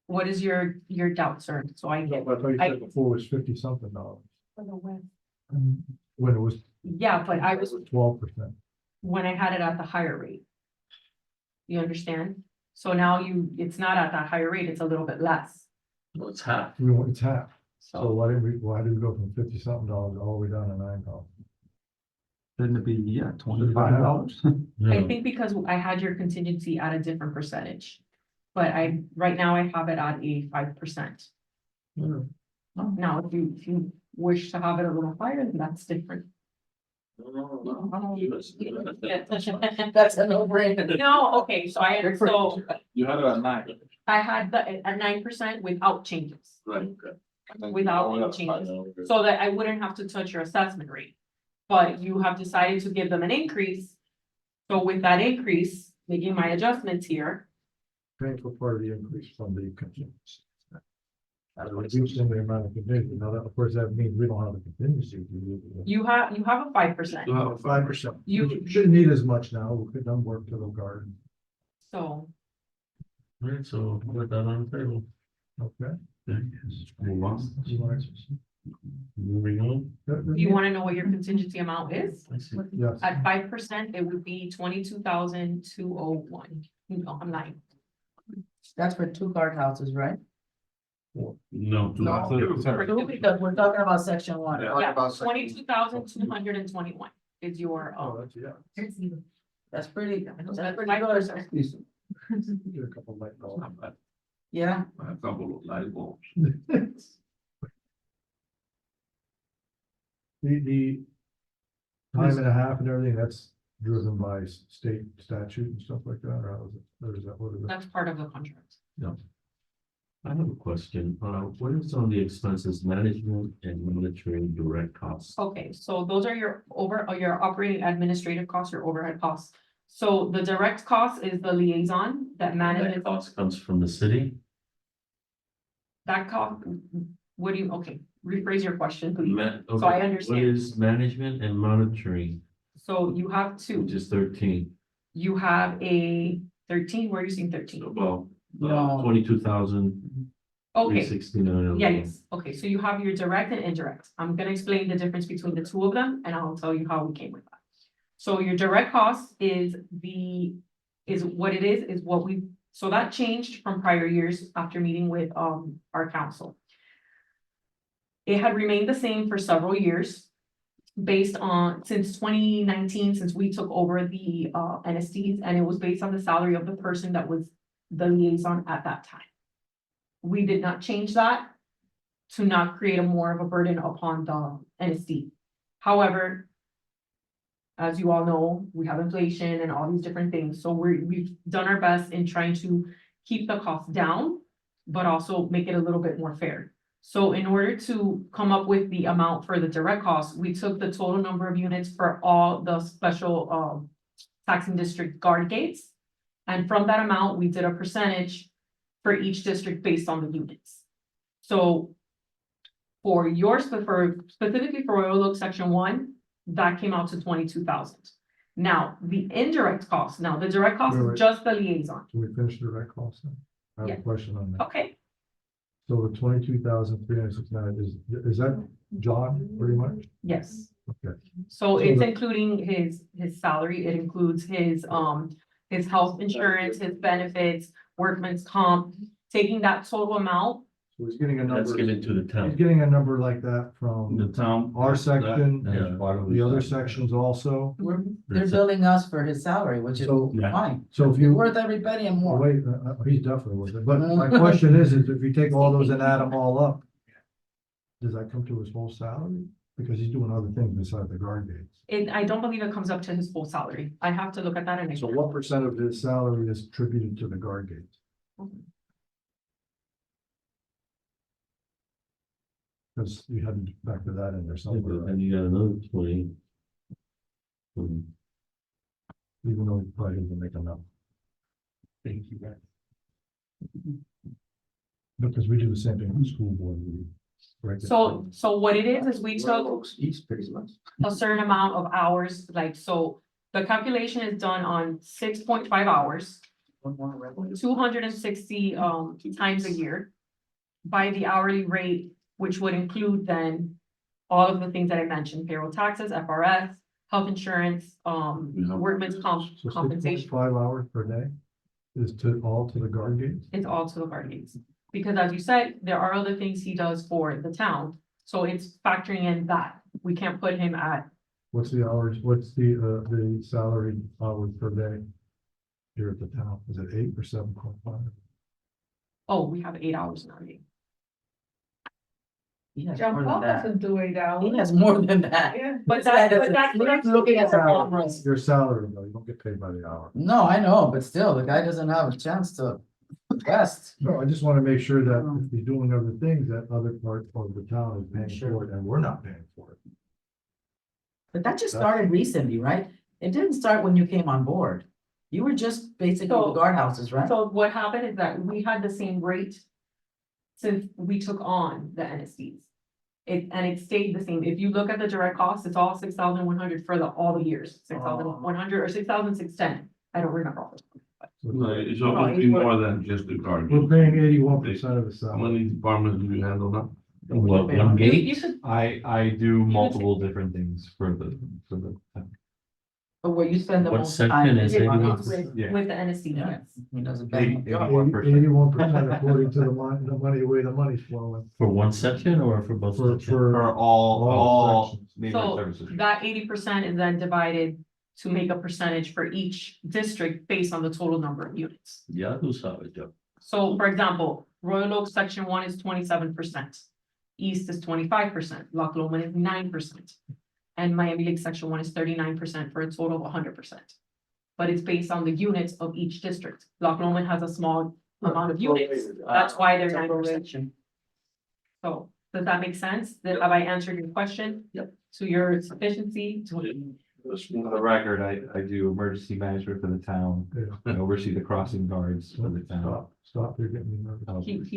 What is your doubt, sir? So I No, get, but I thought you I- said before it was 50-something dollars, when when it was. yeah, but I was 12%. when I had it at the higher rate. You understand? So now it's not at that higher rate, it's a little bit less, Well, it's half. It's half. So so. why did we go from 50-something dollars all the way down to $9? Shouldn't it be, yeah, $25? I think because I had your contingency at a different percentage. But right now I have it at a 5%. Now, if you wish to have it a little higher, then that's different. That's a no-brainer. No, okay, so You had it at 9. I had at 9% without changes, Right, okay. and then Without you go any up changes. 5. so that I wouldn't have to touch your assessment rate. But you have decided to give them an increase. So with that increase, making my adjustments here, Paying for part of the increase from the contingency. Reducing the amount of contingency. Now, of course, that means we don't have a contingency. you have a 5%. 5%. You- You shouldn't need as much now. We could done work to the garden. So Right, so put that on the table. Okay. Yes, move on. Moving on. you want to know what your contingency amount is? I see. Yes. At 5%, it would be 22,201. No, I'm lying. That's for two guardhouses, right? No, No. two. Because we're talking about section one. Yeah. Yeah, about section- 22,221 is your, Oh, that's, yeah. That's pretty, that's pretty 5%. good. Get a couple light bulbs. Yeah, A couple of light bulbs. The time and a half and everything, that's driven by state statute and stuff like that, or how is it, or is that what it is? That's part of the contract. I have a question. What is on the expenses management and monitoring direct costs? Okay, so those are your operating administrative costs, your overhead costs. So the direct cost is the liaison that manages That cost comes from the city? that cost. What do you, okay, rephrase your question, please. Ma- So I okay, understand. What is management and monitoring, So you have two, which is 13? you have a 13, where are you seeing 13? Well, No. 22,369. Okay, yeah, yes, okay, so you have your direct and indirect. I'm gonna explain the difference between the two of them and I'll tell you how we came with that. So your direct cost is what it is what we, so that changed from prior years after meeting with our council. It had remained the same for several years. Based on, since 2019, since we took over the NSTs, and it was based on the salary of the person that was the liaison at that time. We did not change that to not create a more of a burden upon the NSD. However, as you all know, we have inflation and all these different things, so we've done our best in trying to keep the costs down, but also make it a little bit more fair. So in order to come up with the amount for the direct costs, we took the total number of units for all the special taxing district guard gates. And from that amount, we did a percentage for each district based on the units. So for specifically for Royal Oak Section 1, that came out to 22,000. Now, the indirect cost, now the direct cost Right. is just the liaison. Can we finish the direct cost then? I have Yeah. a question on that. Okay, So the 22,369 is that John pretty much? yes. Okay. So So it's the- including his salary, it includes his health insurance, his benefits, workman's comp. Taking that total amount, So he's getting a Let's number, get into the he's town. getting a number like that The from town. our section, that is part of the other tax. sections also. They're billing us for his salary, which is So- fine. So if It's you, worth every penny and oh, more. wait, he's definitely worth it, but my question is if you take all those and add them all up, does that come to his whole salary? Because he's doing other things besides the guard gates. I don't believe it comes up to his full salary. I have to look at that and. So what percent of his salary is attributed to the guard gates? Because you hadn't factored that in there somewhere, right? And you got another 20. Even though he probably doesn't make enough. Thank you, guys. Because we do the same thing with the school board. we break it down. So what it is we took East pays less. a certain amount of hours, like, so the calculation is done on 6.5 hours, 260 times a year by the hourly rate, which would include then all of the things that I mentioned, payroll taxes, FRS, health insurance, workman's So compensation. 6.5 hours per day is all to the guard gates? It's all to the guardians. Because as you said, there are other things he does for the town, so it's factoring in that. We can't put him at, What's the hours, what's the salary hours per day here at the town? Is it 8 or 7.5? oh, we have 8 hours in our day. He has John more Paul than that. doesn't do 8 hours. He has more than that. Yeah. But that's We're not looking at the long run. Your salary, though, you don't get paid by the hour. No, I know, but still, the guy doesn't have a chance to rest. No, I just want to make sure that if he's doing other things, that other part of the town is paying Sure. for it and we're not paying for it. But that just started recently, right? It didn't start when you came on board. You were just basically the So- guardhouses, right? So what happened is that we had the same rate since we took on the NSDs. It stayed the same. If you look at the direct cost, it's all 6,100 for all the years, 6,100 or 6,610. I don't remember all. No, it's obviously more than just the guard. We're paying 81% of the How salary. many departments do you handle now? What, one You gate? could, I do multiple different things for the. But where you spend the What most time. section is is it? on it's us. with, Yeah. with the NSD, Yeah. yes. He does a bang up job. 81% according to the way the money's flowing. For one section or for both? For, sections? for, For all sections. neighborhood So services. that 80% is then divided to make a percentage for each district based on the total number of units. Ya tú sabes, yo. So for example, Royal Oak Section 1 is 27%. East is 25%, Loch Lomond is 9%. And Miami Lakes Section 1 is 39% for a total of 100%. But it's based on the units of each district. Loch Lomond has a small amount of units, that's why they're 9%. So, does that make sense? Have I answered your question? Yep. To your sufficiency, to Just for the record, I do emergency management for the town. Yeah. I oversee the crossing guards for the town. Stop, you're getting me nervous.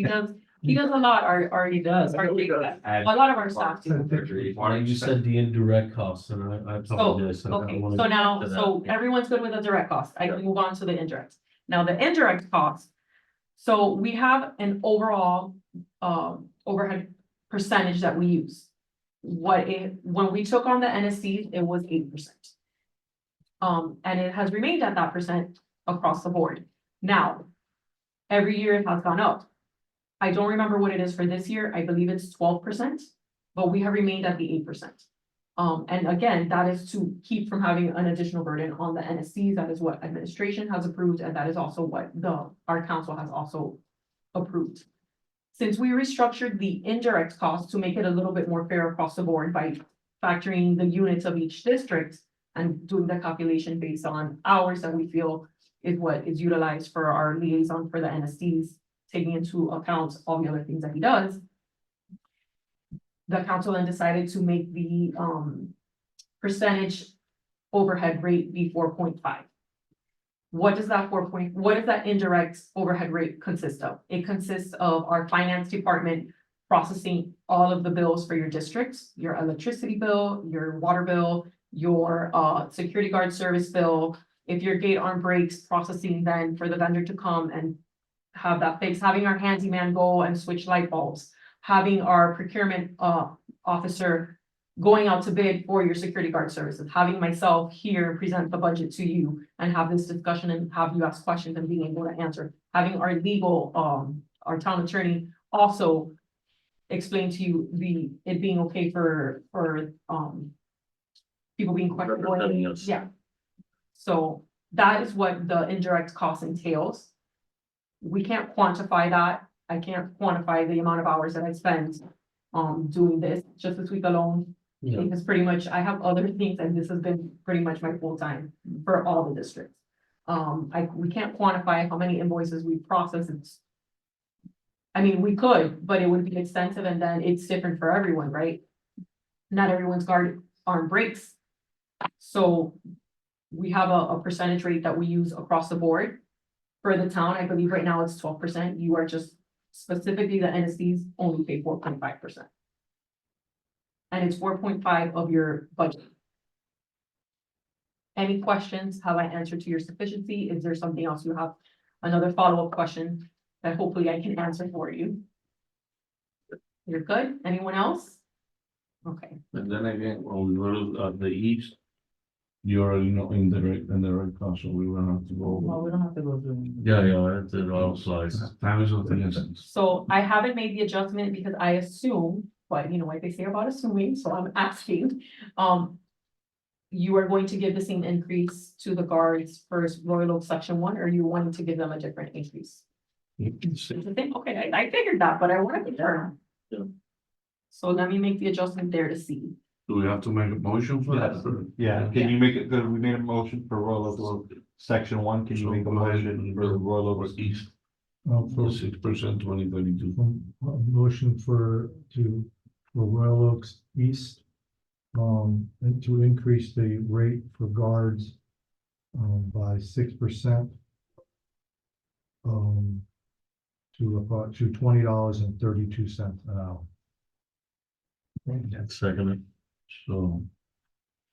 he does a lot, already does. A And lot of our staff do. Well, you said the indirect costs and I apologize. I don't Okay, wanna so get now, into that. so everyone's good with the direct cost. I can move on to the indirect. Now, the indirect cost. So we have an overall overhead percentage that we use. When we took on the NSC, it was 8%. And it has remained at that percent across the board. Now, every year it has gone up. I don't remember what it is for this year. I believe it's 12%, but we have remained at the 8%. And again, that is to keep from having an additional burden on the NSCs. That is what administration has approved, and that is also what our council has also approved. Since we restructured the indirect costs to make it a little bit more fair across the board by factoring the units of each district and doing the calculation based on hours that we feel is what is utilized for our liaison for the NSCs, taking into account all the other things that he does. The council then decided to make the percentage overhead rate be 4.5. What does that indirect overhead rate consist of? It consists of our finance department processing all of the bills for your districts, your electricity bill, your water bill, your security guard service bill. If your gate arm breaks, processing then for the vendor to come and have that fixed, having our handyman go and switch light bulbs, having our procurement officer going out to bid for your security guard services, having myself here present the budget to you and have this discussion and have you ask questions and being able to answer, having our legal, our town attorney also explain to you it being okay for, people being questionable. Representing us. Yeah. So that is what the indirect cost entails. We can't quantify that. I can't quantify the amount of hours that I spend doing this just this week alone. Yeah. Because pretty much I have other things and this has been pretty much my full time for all the districts. We can't quantify how many invoices we process. I mean, we could, but it would be extensive and then it's different for everyone, right? Not everyone's arm breaks. So we have a percentage rate that we use across the board. For the town, I believe right now it's 12%. You are just specifically the NSCs only pay 4.5%. And it's 4.5 of your budget. Any questions? Have I answered to your sufficiency? Is there something else you have? Another follow-up question that hopefully I can answer for you. You're good? Anyone else? Okay, And then again, when we go to the east, you already know indirect and direct cost, so we will have to Well, go. we don't have to go through. Yeah, that's it, all slides. Time is of the essence. so I haven't made the adjustment because I assume, but you know what they say about assuming, so I'm asking. You are going to give the same increase to the guards for Royal Oak Section 1, or you wanting to give them a different increase? It's the thing, okay, I figured that, but I want to confirm. Yeah. So let me make the adjustment there to see. Do we have to make a motion for that? Yeah, can you make it good? We made a motion for Royal Oak Section 1. Can you So make a go ahead motion and for go Royal Oak? for east, For 6%, 2032. motion for Royal Oaks East. And to increase the rate for guards. By 6%. To about $20.32 an hour. Second. So.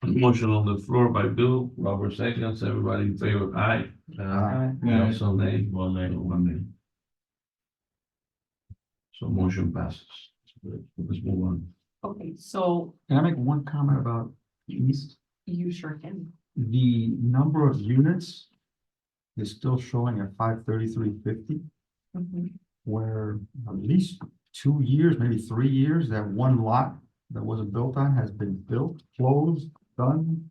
Motion on the floor by Bill, Robert seconds, everybody in favor, aye. Yeah. So nay, one nay. So motion passes. Let's move on. Okay, so Can I make one comment about East? you sure can. The number of units is still showing at 533.50, Mhm. where at least 2 years, maybe 3 years, that one lot that wasn't built on has been built, closed, done.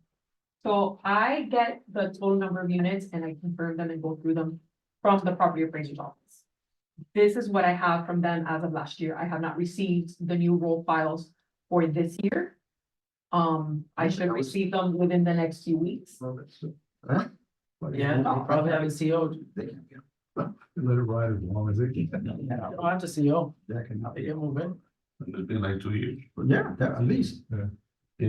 So I get the total number of units and I confirm them and go through them from the property appraiser's office. This is what I have from them as of last year. I have not received the new roll files for this year. I should receive them within the next few weeks. Yeah, they probably haven't CO'd. Let it ride as long as it can. They don't have to CO. That can They can move in. It's been like 2 years. Yeah, at least. Can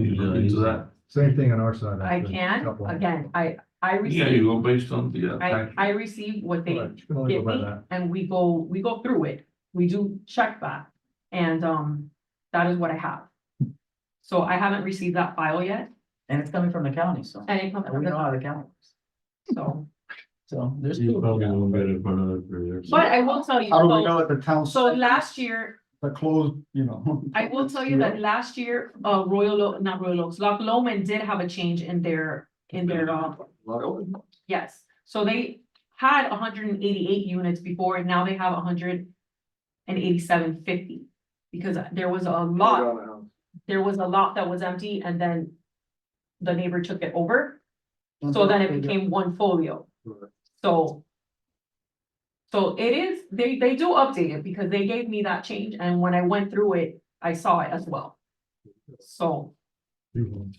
you look into that? Same thing on our side. I can, again, I Yeah, you receive, go based on the. I receive what they Correct. You can only go give by me that. and we go through it. We do check that. And, that is what I have. So I haven't received that file yet And it's coming from the county, so. and it comes And from we know how the, the county works. so, So there's You two. probably won't get it for another 3 years. but I will tell you, How do we know so, at the town? so last year, The closed, you know. I will tell you that last year, not Royal Oaks, Loch Lomond did have a change in their, yes. So they had 188 units before, and now they have 187.50. Because there was a lot that was empty and then the neighbor took it over. So then it became one folio. So it is, they do update it because they gave me that change and when I went through it, I saw it as well. So, They won't.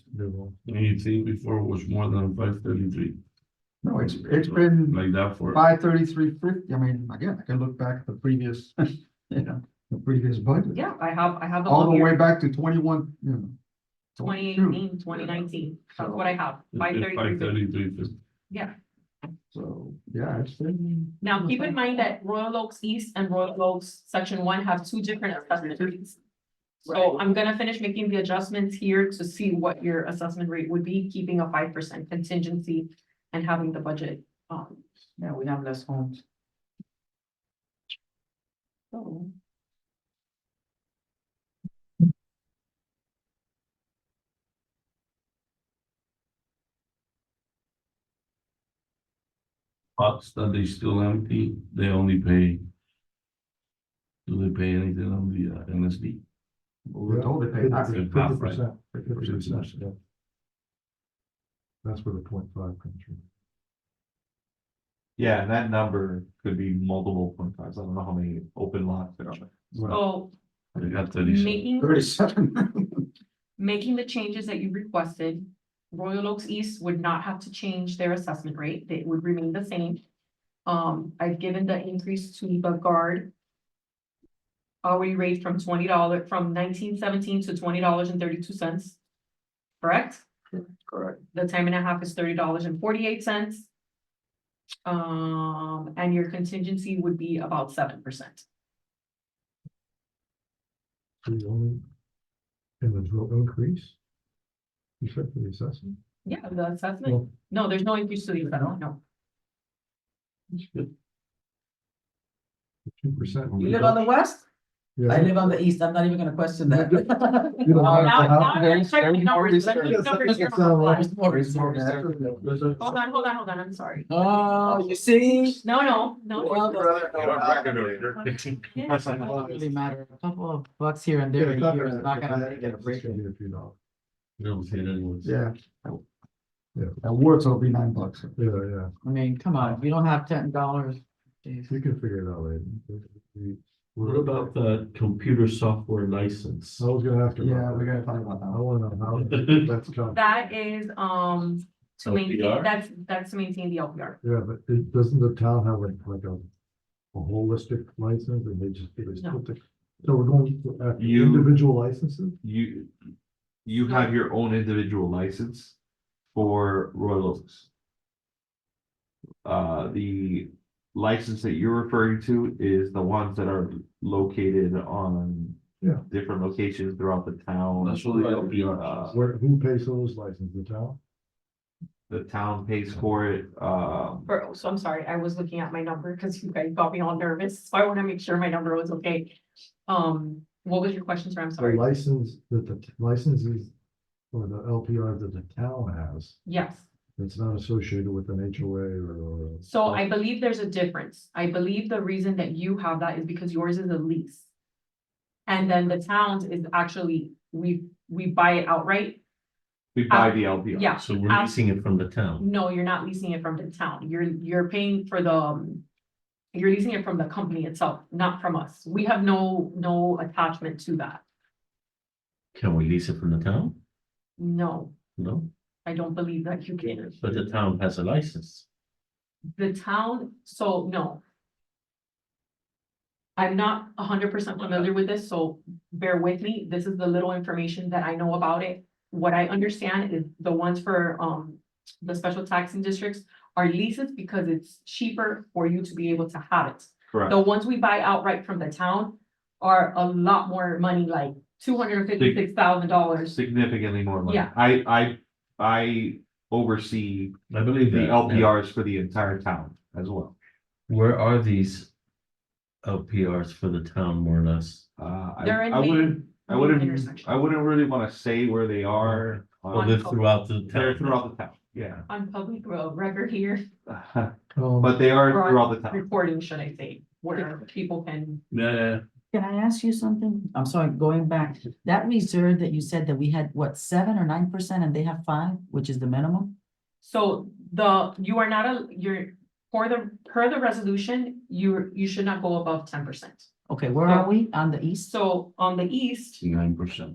Anything before was more than 533, No, it's been like that for. 533.50. I mean, again, I can look back at the previous, the previous budget. yeah, I have the All whole the way year, back to 21, 2018, 2019, that's what I have, 533. 533. Yeah, So, yeah, it's been. now keep in mind that Royal Oaks East and Royal Oaks Section 1 have two different assessment rates. So I'm gonna finish making the adjustments here to see what your assessment rate would be, keeping a 5% contingency and having the budget. Yeah, we have less homes. So. Spots that they still empty, they only pay. Do they pay anything on the NSD? We're told they pay taxes. 50%. 50%. 50%, yeah. That's where the 0.5 comes from. Yeah, and that number could be multiple point fives. I don't know how many open lots there are. So They got 37. making, 37. making the changes that you requested, Royal Oaks East would not have to change their assessment rate. They would remain the same. I've given the increase to the guard hourly rate from $20, from $19.17 to $20.32. Correct? Correct. The time and a half is $30.48. And your contingency would be about 7%. The only, and there's no increase. You said for the assessment? Yeah, the assessment, Well, no, there's no increase to the federal, no. 2%. You live on the west? Yeah. I live on the east. I'm not even gonna question that. You don't have Now, to now have- I'm checking numbers, let me numbers here. Hold on, I'm sorry. Oh, you see? No. Well, it doesn't really matter. A couple of bucks here and there a year is not gonna make it a break. It's gonna be a few dollars. You don't see it anyways. Yeah. Yeah. At Wards, it'll be $9. Yeah, I mean, come on, if you don't have $10. you can figure it out later. What about the computer software license? I was gonna ask you Yeah, about we're that. gonna talk about I that. wanna know how that's come. That is, to maintain, LPR? that's to maintain the LPR. Yeah, but doesn't the town have like a holistic license and they just, No. so we're going after You- individual licenses? You have your own individual license for Royal Oaks. The license that you're referring to is the ones that are located on Yeah. different locations throughout the town. That's what the LPR is. Who pays for those licenses, the town? The town pays for it, So I'm sorry, I was looking at my number because you guys got me all nervous, so I want to make sure my number was okay. What was your question, sir? I'm The sorry. license that the licenses or the LPR that the town has, Yes. it's not associated with an HOA or. So I believe there's a difference. I believe the reason that you have that is because yours is a lease. And then the town's is actually, we buy it outright. we buy the LPR. Yeah. So we're leasing it from the town. No, you're not leasing it from the town. You're paying for the, you're leasing it from the company itself, not from us. We have no attachment to that. Can we lease it from the town? No, No, I don't believe that you can. but the town has a license. The town, so no. I'm not 100% familiar with this, so bear with me. This is the little information that I know about it. What I understand is the ones for the special taxing districts are leases because it's cheaper for you to be able to have it. Correct. The ones we buy outright from the town are a lot more money, like $256,000. Significantly more money. Yeah. I oversee I believe the that. LPRs for the entire town as well. Where are these LPRs for the town, more or less? They're in I wouldn't, main intersection. I wouldn't really wanna say where they are. Or they're throughout the They're town? throughout the town, yeah. On public record here, But they are Or on throughout the town. reporting, should I say, where people can, Yeah, Can I ask you something? I'm sorry, going back, that reserve that you said that we had, what, 7 or 9% and they have 5, which is the minimum? so you are not you're, per the resolution, you should not go above 10%. Okay, where are we? On the east? So on the east. 9%.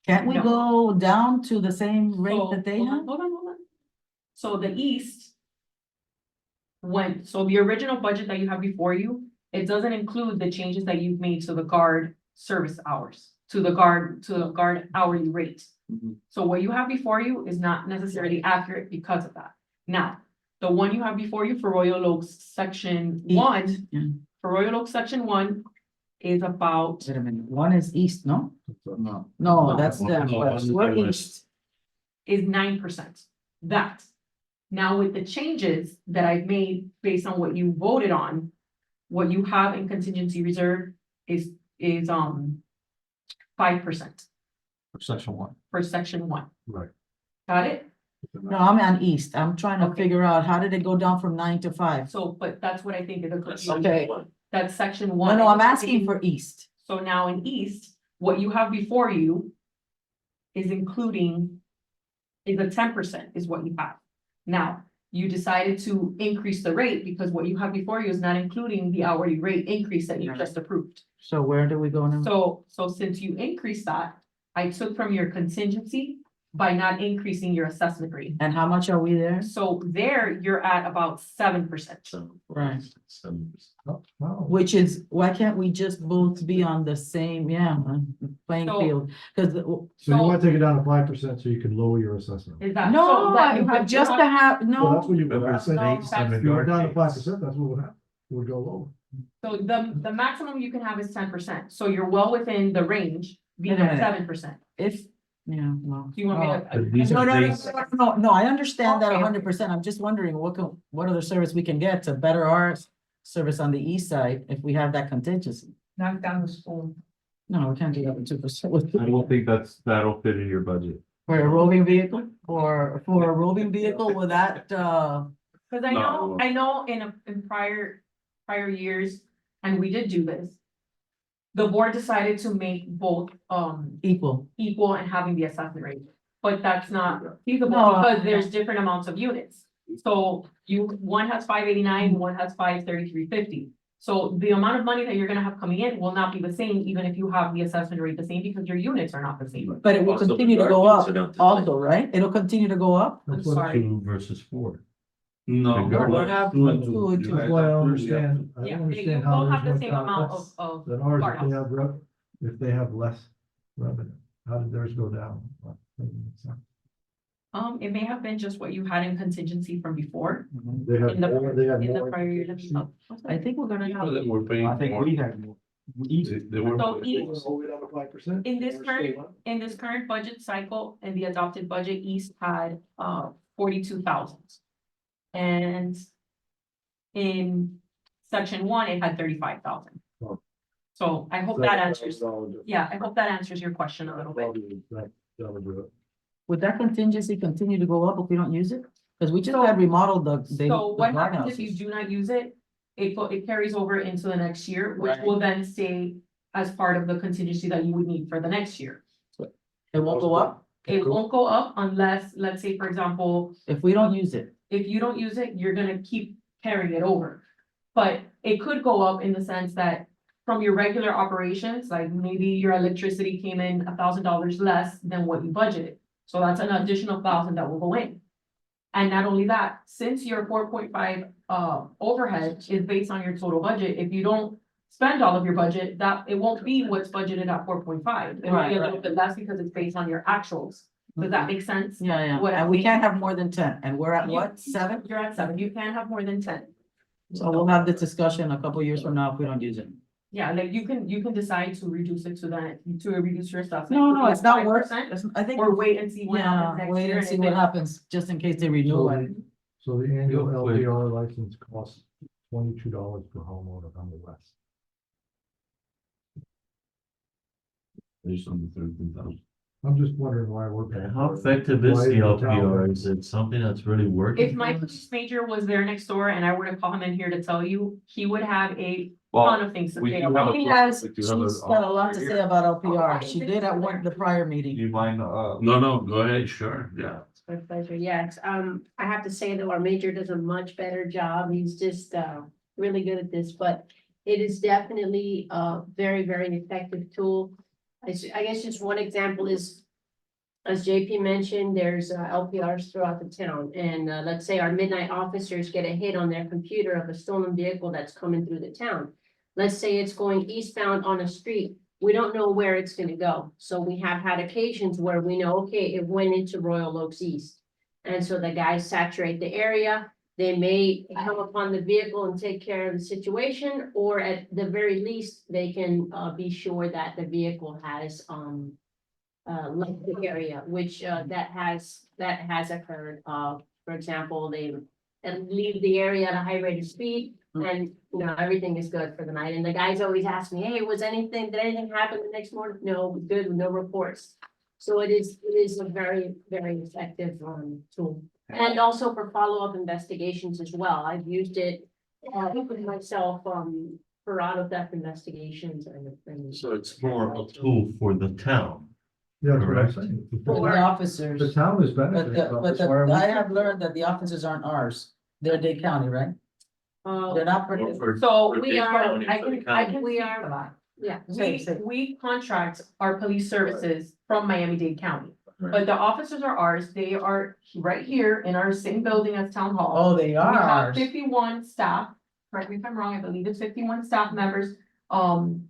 Can't we No. go down to the same rate So, that they hold have? on, hold on. So the east. So the original budget that you have before you, it doesn't include the changes that you've made to the guard service hours, to the guard hourly rate. Mhm. So what you have before you is not necessarily accurate because of that. Now, the one you have before you for Royal Oaks section one, Yeah. for Royal Oaks section 1 is about, Wait a minute, one is east, no? No. No, that's No, the no, west. one We're is west. east. is 9%. That. Now with the changes that I've made based on what you voted on, what you have in contingency reserve is 5% Section 1. for section 1. Right. Got it? No, I'm on east. I'm trying to Okay. figure out how did it go down from 9 to 5? So, but that's what I think is a good. Okay. That's section No, one. no, I'm asking for east. So now in east, what you have before you is including, is a 10% is what you have. Now, you decided to increase the rate because what you have before you is not including the hourly rate increase that you just approved. So where do we go now? So since you increased that, I took from your contingency by not increasing your assessment rate. And how much are we there? So there, you're at about 7%. Right. 7%. No, Which is, why can't we just both be on the same, playing So- field? Cause, so you wanna take it down to 5% so you can lower your assessment. Is that? no, so that you have just to have, Well, that's no, what you would Remember, happen. No, If that's- you went down to 5%, that's what would happen. It would go lower. So the maximum you can have is 10%. So you're well within the range, being Wait a at minute. 7%. if, well. Do you want me oh. to? But these No, are no, no, things- no, I understand that Okay. 100%. I'm just wondering what other service we can get to better our service on the east side if we have that contingency. Knock down the school. No, we can't do that with 2%. I don't think that'll fit in your budget. For a roving vehicle, or for a roving vehicle with that, Cause I No. know in prior years, and we did do this. The board decided to make both, equal. equal and having the assessment rate. But that's not feasible No, because there's different amounts of units. So one has 589, one has 533.50. So the amount of money that you're gonna have coming in will not be the same, even if you have the assessment rate the same, because your units are not the same. But it will Also, the continue to go guardians up are not the also, right? It'll continue to go up? I'm That's what- sorry. 2 versus 4. No. Regardless. we'll have two and two. Two and two. You guys That's why I have don't two, you have understand, I Yeah, don't they understand how will theirs have the went same down amount less of than ours, if they guardhouse. have if they have less revenue. How did theirs go down? It may have been just what you had in contingency from before. They had In the- more, they had In the more. prior years. I think we're gonna Some of have, them were paying I think more. we had more. East, They were. So They were all the way down to 5%. In this In this current budget cycle, in the adopted budget, East had 42,000. And in section one, it had 35,000. Oh. So I hope that answers, yeah, I hope that answers your question a little bit. That would do it. would that contingency continue to go up if we don't use it? Cause we just So- had remodeled the So what happens if you guardhouses. do not use it? It carries over into the next year, which Right. will then stay as part of the contingency that you would need for the next year. It won't go up It won't go up unless, let's say, for example, if we don't use it. if you don't use it, you're gonna keep carrying it over. But it could go up in the sense that from your regular operations, like maybe your electricity came in $1,000 less than what you budgeted. So that's an additional 1,000 that will go in. And not only that, since your 4.5 overhead is based on your total budget, if you don't spend all of your budget, that it won't be what's budgeted at 4.5. It'll Right, be a right. little bit less because it's based on your actuals. Does that make sense? Yeah, yeah, What I and we mean- can't have more than 10, and we're at You- what, 7? You're at 7. You can't have more than 10. So we'll have this discussion a couple years from now if we don't use it. Yeah, like you can decide to reduce it to reduce your stuff. No, it's not worth, 5%, I think, Or wait and see what happens yeah, next wait year. and and see if what it- happens, just in case they renew So it. So the annual Real quick. LPR license costs $22 per homeowner on the west. Based on the 13,000. I'm just wondering why we're paying. How for it. effective is Why the the town- LPR? Is it something that's really working? If my for us? police major was there next door and I were to call him in here to tell you, he would have a ton Well, of things to we say do have about. a- She has, we do she's have a- got a lot to say about LPR, Oh, she did at one, the prior do meeting. you mind, No, go ahead, sure, yeah. My pleasure, yes. I have to say though, our major does a much better job. He's just, really good at this, but it is definitely a very, very effective tool. I guess just one example is, as JP mentioned, there's LPRs throughout the town. And, let's say our midnight officers get a hit on their computer of a stolen vehicle that's coming through the town. Let's say it's going eastbound on a street. We don't know where it's gonna go. So we have had occasions where we know, okay, it went into Royal Oaks East. And so the guys saturate the area. They may come upon the vehicle and take care of the situation, or at the very least, they can be sure that the vehicle has left the area, which that has occurred. For example, they leave the area at a high rate of speed. And, you know, everything is good for the night. And the guys always ask me, hey, did anything happen the next morning? No, we're good, no reports. So it is a very, very effective tool. And also for follow-up investigations as well. I've used it myself for out of depth investigations and. So it's more a tool for the town. Yeah, that's what I'm Correct. saying. For the officers, The town is but benefiting. the, from but this. the, Why are we- I have learned that the officers aren't ours. They're Dade County, right? They're not. Or for- So for we Dade are- County, I for the can, I county. can. We speak are- to that. Yeah. We contract our police services from Miami-Dade County. But the officers are ours. They are right here in our same building as Town Hall. Oh, they We are have ours. 51 staff, correct me if I'm wrong, I believe it's 51 staff members,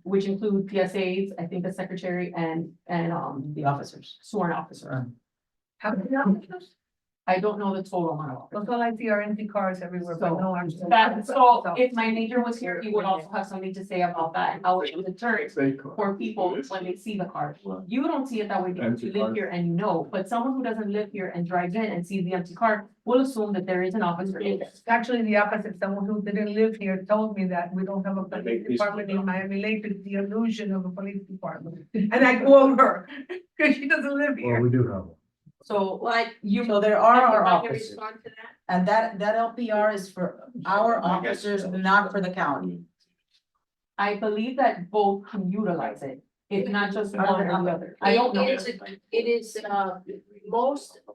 which include PSAs, I think the secretary and, The officers. sworn officer. Right. How many officers? I don't know the total amount of officers. That's all I see are empty cars everywhere, but no actual. So if my major was here, he would also have something to say about that and how it deterrents for people when they see the car. You don't see it that way because you live here and you know, but someone who doesn't live here and drives in and sees the empty car will assume that there is an officer in there. Actually, the opposite, someone who didn't live here told me that we don't have a police department in Miami Lake, it's the illusion of a police department. And I quote her, because she doesn't live Well, here. we do have one. So Like, you. So there are our Can you officers. respond to that? And that LPR is for our officers, not for the county. I believe that both can utilize it, if not just one or the other. I don't know. It is,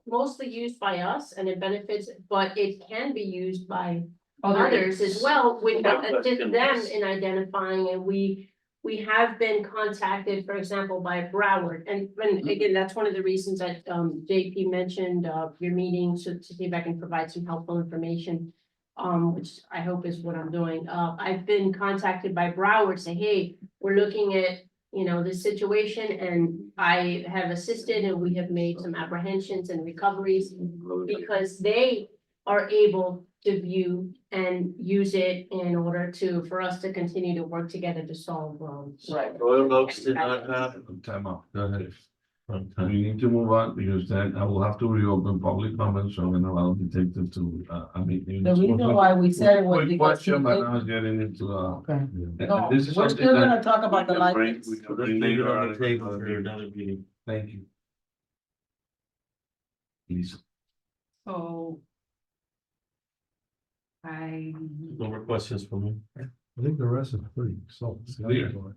mostly used by us and it benefits, but it can be used by others as well, which assist them in identifying, and we have been contacted, for example, by Broward, and again, that's one of the reasons that, JP mentioned, your meeting, so to see if I can provide some helpful information, which I hope is what I'm doing. I've been contacted by Broward, saying, hey, we're looking at, this situation, and I have assisted, and we have made some apprehensions and recoveries, because they are able to view and use it in order for us to continue to work together to solve, Right. Royal Oaks did not have. Time out, go ahead. Okay. We need to move on because then I will have to reopen public comments, so I'm gonna allow detective to, The reason why we said it was Quick because. question, but now it's getting into, Okay, and no, this is we're something still that gonna talk about the we can bring- license. we can So let's bring leave it later on on. the table for another meeting. Thank you. Please. So. No more questions for me. I think the rest is pretty self-explanatory.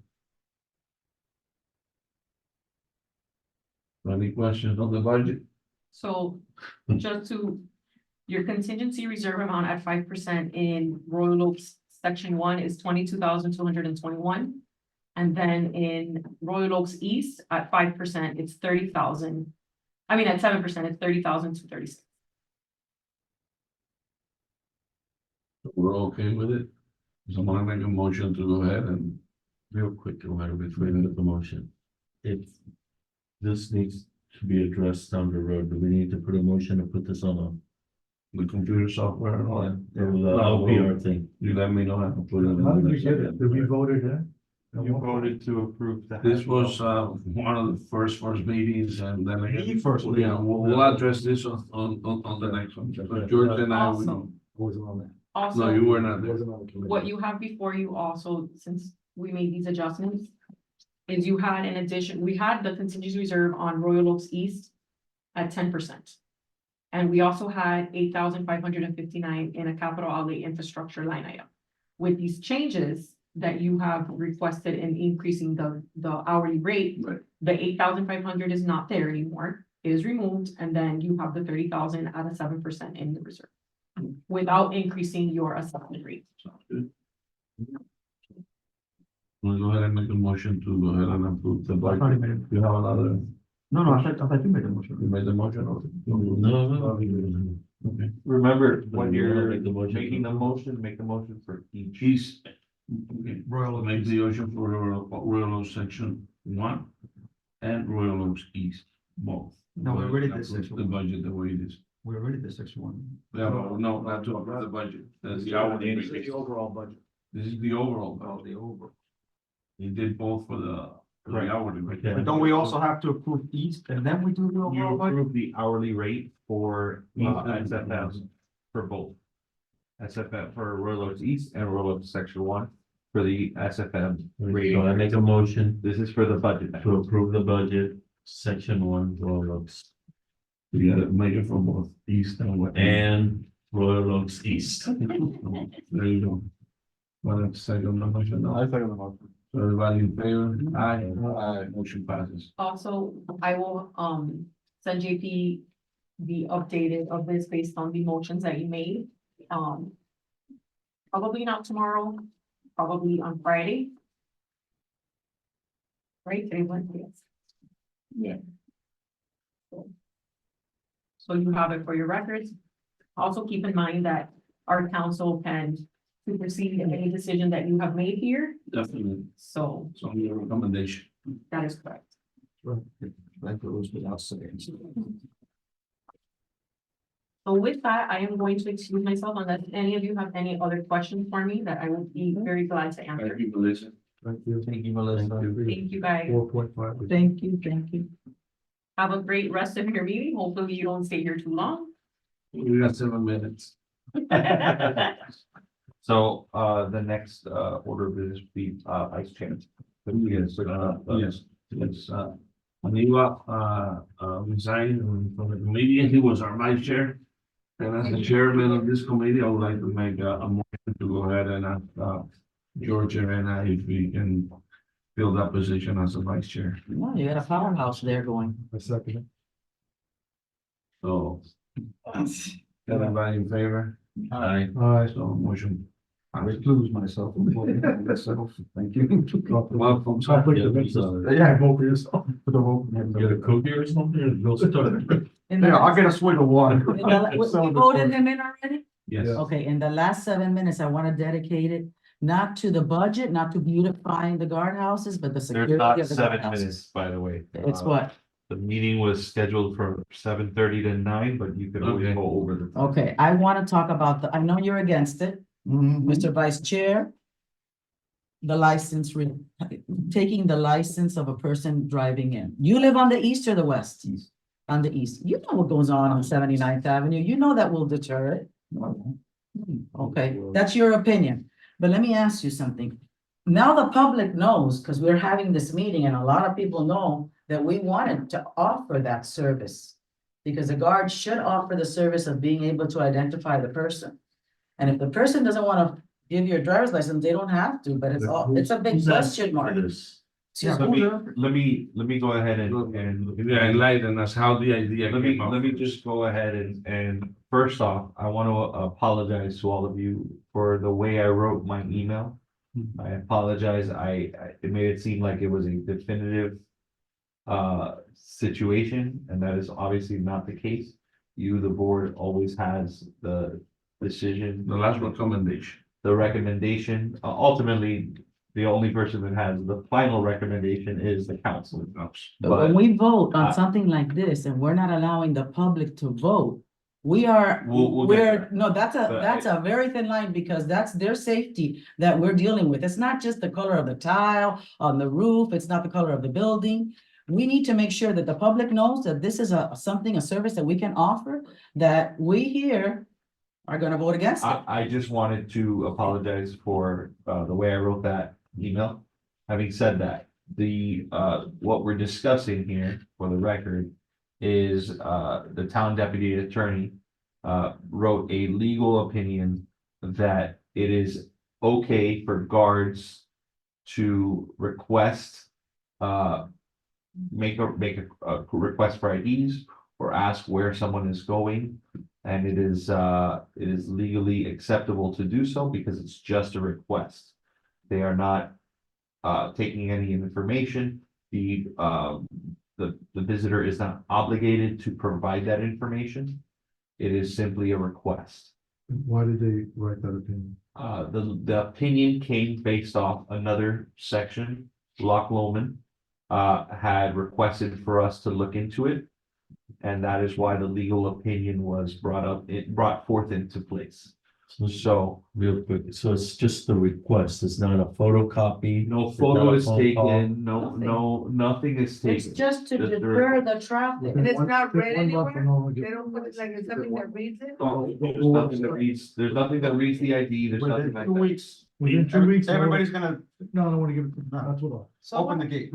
Any questions on the budget? So just to, your contingency reserve amount at 5% in Royal Oaks, section 1 is 22,221. And then in Royal Oaks East at 5%, it's 30,000. I mean, at 7%, it's 30,236. We're okay with it? Someone make a motion to go ahead and Real quick, Omar, before we make the motion. If this needs to be addressed down the road, do we need to put a motion to put this on the computer software and all a, that. the LPR thing? You let me know how to put it. in How did the we get it? next Did we agenda. vote it in? You voted to approve the. This was, one of the first meetings and then again. The first Yeah, meeting. we'll address this on the next one. But George and I, we know. I wasn't on that. No, Also, you were not I there. wasn't on the committee. what you have before you also, since we made these adjustments, is you had in addition, we had the contingency reserve on Royal Oaks East at 10%. And we also had 8,559 in a capital outlay infrastructure line item. With these changes that you have requested in increasing the hourly rate, Right. the 8,500 is not there anymore, it is removed, and then you have the 30,000 at a 7% in the reserve. Without increasing your assessment rate. Sounds good. We'll go ahead and make a motion to go ahead and approve the I thought budget. you made it. You have another, No, I thought you made the motion. you made the motion or? No. Okay. Remember, when When you're you're making the motion. making the motion, make the motion for each. He's, okay, Royal make Oaks. the motion for Royal Oaks section 1 and Royal Oaks East, both. No, we already did Approve section The 1. budget the way it is. We already did section 1. Yeah, but no, not to approve the budget. That's the hourly This is rate. the overall budget. This is the overall. Oh, the over. He did both for the Right. hourly rate. Okay. But don't we also have to approve east and then we do the You overall budget? approve the hourly rate for and SFM for both. SFM for Royal Oaks East and Royal Oaks Section 1 for the SFM rate. So I make a motion This is for the budget. to approve the budget, section 1, Royal Oaks, You gotta make it for both east and west. and Royal Oaks East. There you go. Want to second the motion? No. I second the motion. So everybody in favor? Aye. Motion passes. Also, I will, send JP the updated of this based on the motions that you made. Probably not tomorrow, probably on Friday. Right, today, Wednesday, yes. Yeah. So you have it for your records. Also, keep in mind that our council can supersede any decision that you have made here, Definitely. so So your recommendation. that is correct. That goes without saying. So with that, I am going to excuse myself unless any of you have any other questions for me that I will be very glad to answer. Thank you, Melissa. Thank you. Thank you, Melissa. Thank you, guys. 4.5. Thank you, thank you. Have a great rest of your meeting. Hopefully you don't stay here too long. We got 7 minutes. So, the next, order of business will be, vice chair. Yes, yes, it's, Aniwa, resigned from the committee, and he was our vice chair. And as the chairman of this committee, I would like to make a motion to go ahead and ask, Georgia and I, if we can fill that position as a vice chair. No, you got a powerhouse there going. I second it. So, everybody in favor? Aye. Aye. So motion. I recluse myself. from voting for myself. Thank you. Welcome. Conflict of interest. Yeah, vote for yourself. For the vote. Get a cookie or something? Go start. In the Yeah, I'll last- get a swig of water. in the- We voted him in already? Yes. Okay, in the last 7 minutes, I want to dedicate it not to the budget, not to beautifying the guardhouses, but the There's security not of the 7 guardhouses. minutes, by the way. It's Uh, what? The meeting was scheduled for 7:30 to 9, but you could always Okay. go over the. time. Okay, I want to talk about the, I know you're against it, Mr. Vice Chair. The license, taking the license of a person driving in. You live on the east or the west? On the east. You know what goes on 79th Avenue. You know that will deter it. Okay, that's your opinion. But let me ask you something. Now the public knows, because we're having this meeting and a lot of people know that we wanted to offer that service. Because the guard should offer the service of being able to identify the person. And if the person doesn't want to give your driver's license, they don't have to, but it's a big question mark. Let me go ahead and. Yeah, enlighten us how the idea Let me, came up. let me just go ahead and first off, I want to apologize to all of you for the way I wrote my email. I apologize. It made it seem like it was a definitive situation, and that is obviously not the case. You, the board, always has the decision. The last recommendation. The recommendation, ultimately, the only person that has the final recommendation is the council. But when But we vote uh, on something like this and we're not allowing the public to vote, we'll get there. no, that's But a very thin line because that's their safety that we're dealing with. It's not just the color of the tile on the roof, it's not the color of the building. We need to make sure that the public knows that this is a service that we can offer, that we here are gonna vote against it. I just wanted to apologize for the way I wrote that email. Having said that, what we're discussing here for the record is the town deputy attorney wrote a legal opinion that it is okay for guards to request make a request for IDs or ask where someone is going. And it is legally acceptable to do so because it's just a request. They are not taking any information. The visitor is not obligated to provide that information. It is simply a request. Why did they write that opinion? The opinion came based off another section. Loch Lomond had requested for us to look into it. And that is why the legal opinion was brought forth into place. So Real quick, so it's just the request, it's not a photocopy? no It's not photo a is phone call? taken, nothing is It's taken. just to Just the deter the traffic. And it's not read One month anywhere? and only They get- don't put it like it's something that reads it? There's nothing that reads the ID, there's nothing that Within like 2 that. weeks, Within 2 weeks. everybody's gonna No, I don't wanna give it, that's what Open the gate.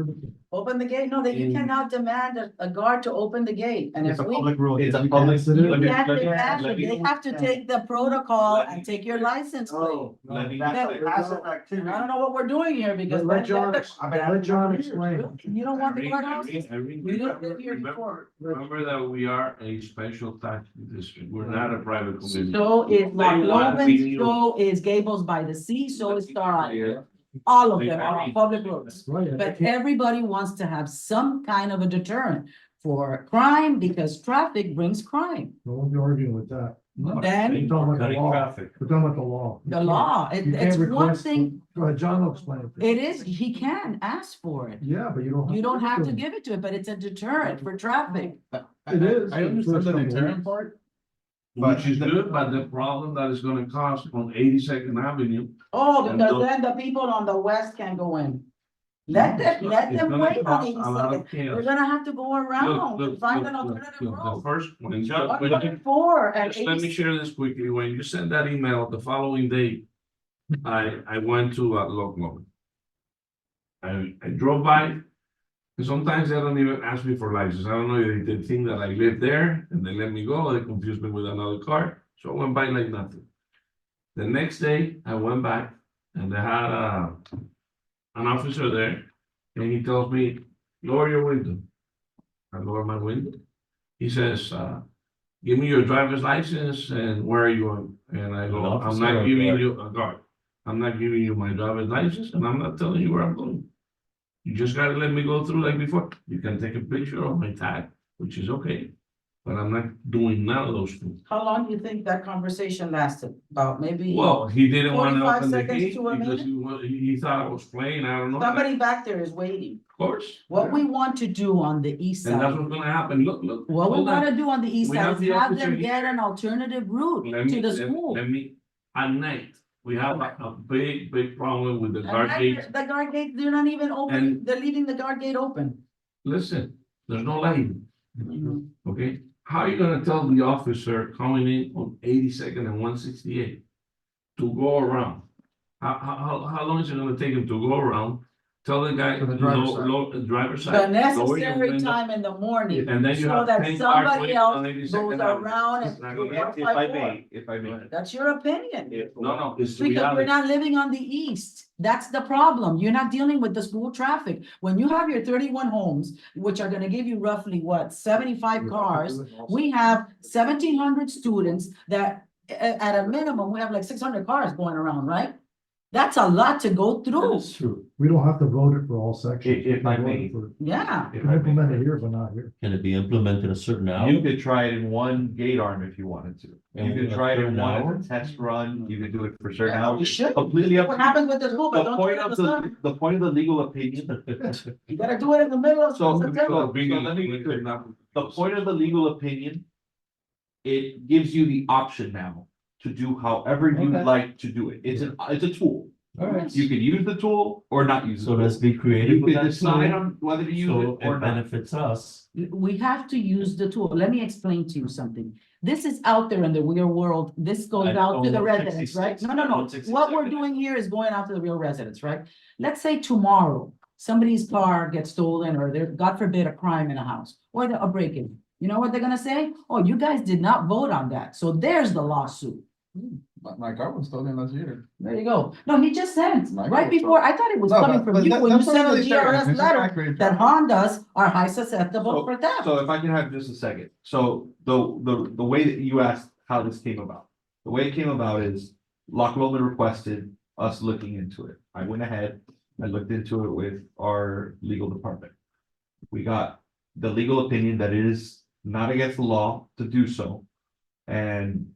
Open the gate, no, that you cannot demand a guard to open the gate, and if It's a we. public road. It's a You public- can't- You Let me- can't let me- demand let it. me- They have to take the protocol Let and me- take your license plate. Let me- That's a passive activity. I don't know what we're doing here because. Let John, that- let John explain. You don't want the Irene, courthouse? Irene, You didn't live here remember- before. Remember that we are a special tax district, we're not a private community. So is Loch They want Lomond, to- so is Gables by the Sea, so is Star Island. All of them are on public roads. Right. But everybody wants to have some kind of a deterrent for crime because traffic brings crime. No one's arguing with that. Then We're talking about the Cutting law. traffic. We're talking about the law. the law, You can't it's one request- thing, Go ahead, John will explain it. it is, he can ask for it. Yeah, but you don't. You don't have to them. give it to it, but it's a deterrent for traffic. It is. I understand the First deterrent time. part. Which is good, but the problem that is gonna cause on 82nd Avenue. Oh, And because those- then the people on the west can go in. Let them It's gonna wait on cause eighty a lot of seconds. chaos. We're gonna have to go around Look, and find an look, alternative look, The road. first, when you- John, when you- 104 and just let me 80 share this quickly, when you sent that email the following day, I went to Loch Lomond. I drove by, and sometimes they don't even ask me for license, I don't know if they think that I live there, and they let me go, they confused me with another car, so I went by like nothing. The next day, I went back, and they had an officer there, and he tells me, lower your window. I lower my window. He says, give me your driver's license and where are you going? And I go, An I'm officer or not a giving guard? you a guard. I'm not giving you my driver's license and I'm not telling you where I'm going. You just gotta let me go through like before. You can take a picture of my tag, which is okay. But I'm not doing none of those things. How long do you think that conversation lasted? About maybe? Well, he didn't want to 45 open the seconds gate to a because he thought I was playing, I don't know. Somebody back there is waiting. Of course. What we want to do on the east And that's side, what's gonna happen. Look. what we hold on. wanna do on the east We side have is the have officer them get here. an alternative route Let to me, the let school. let me, at night, we have a big problem with the And guard then gates. The guard gate, they're not even open, And- they're leaving the guard gate open. Listen, there's no lighting, Mhm. okay? How are you gonna tell the officer coming in on 82nd and 168 to go around? How long is it gonna take him to go around? Tell the guy, To the driver's side. driver's The side. lower your necessary window, time in the morning, And then you so have that 10 cars somebody waiting else on 82nd goes Avenue. around It's not gonna and. happen. If I may, if I may. That's your opinion. No, it's the Because we're reality. not living on the east. That's the problem. You're not dealing with the school traffic. When you have your 31 homes, which are gonna give you roughly what, 75 cars, we have 1,700 students that at a minimum, we have like 600 cars going around, right? That's a lot to go through. That's true. We don't have to vote it for all sections. If I We may. vote it Yeah. for- Implement it here, but not here. Can it be implemented a certain hour? You could try it in one gate arm if you wanted to. You And could a try it in certain one hour? as a test run, you could do it for certain Yeah, we hours. should. Completely up What to you. happens with the school, but The don't point do it in of the sun. the point of the legal opinion, You gotta do it in the middle of So- September. so let me be clear. The point of the legal opinion, it gives you the option now to do however you'd Okay. like to do it. It's a tool. All right. You can use the tool or not use So the let's tool. be creative You with can that decide tool, on whether to use so it or it not. benefits us. We have to use the tool. Let me explain to you something. This is out there in the real world. This goes I out to the know residents, right? 166, No. What 166. we're doing here is going out to the real residents, right? Let's say tomorrow, somebody's car gets stolen or there, God forbid, a crime in a house or a break-in. You know what they're gonna say? Oh, you guys did not vote on that. So there's the lawsuit. My car was stolen last year. There you go. No, he just sent, My right God. before, I thought it was No, coming from you that- when you that's sent totally the fair. GRS This is letter accurate. that Hondas are high susceptible for theft. So if I can have just a second, so the way that you asked how this came about. The way it came about is Loch Lomond requested us looking into it. I went ahead, I looked into it with our legal department. We got the legal opinion that it is not against the law to do so. And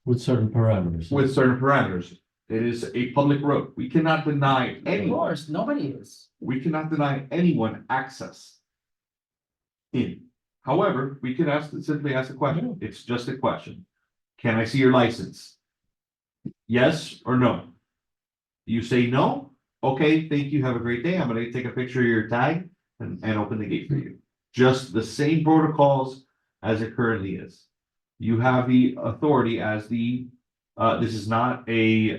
With certain parameters. with certain parameters, it is a public road. We cannot deny Of anyone, course, nobody is. we cannot deny anyone access. In, however, we can simply ask a question. It's just a question. Can I see your license? Yes or no? You say no? Okay, thank you. Have a great day. I'm gonna take a picture of your tag and open the gate for you. Just the same protocols as it currently is. You have the authority as the This is not a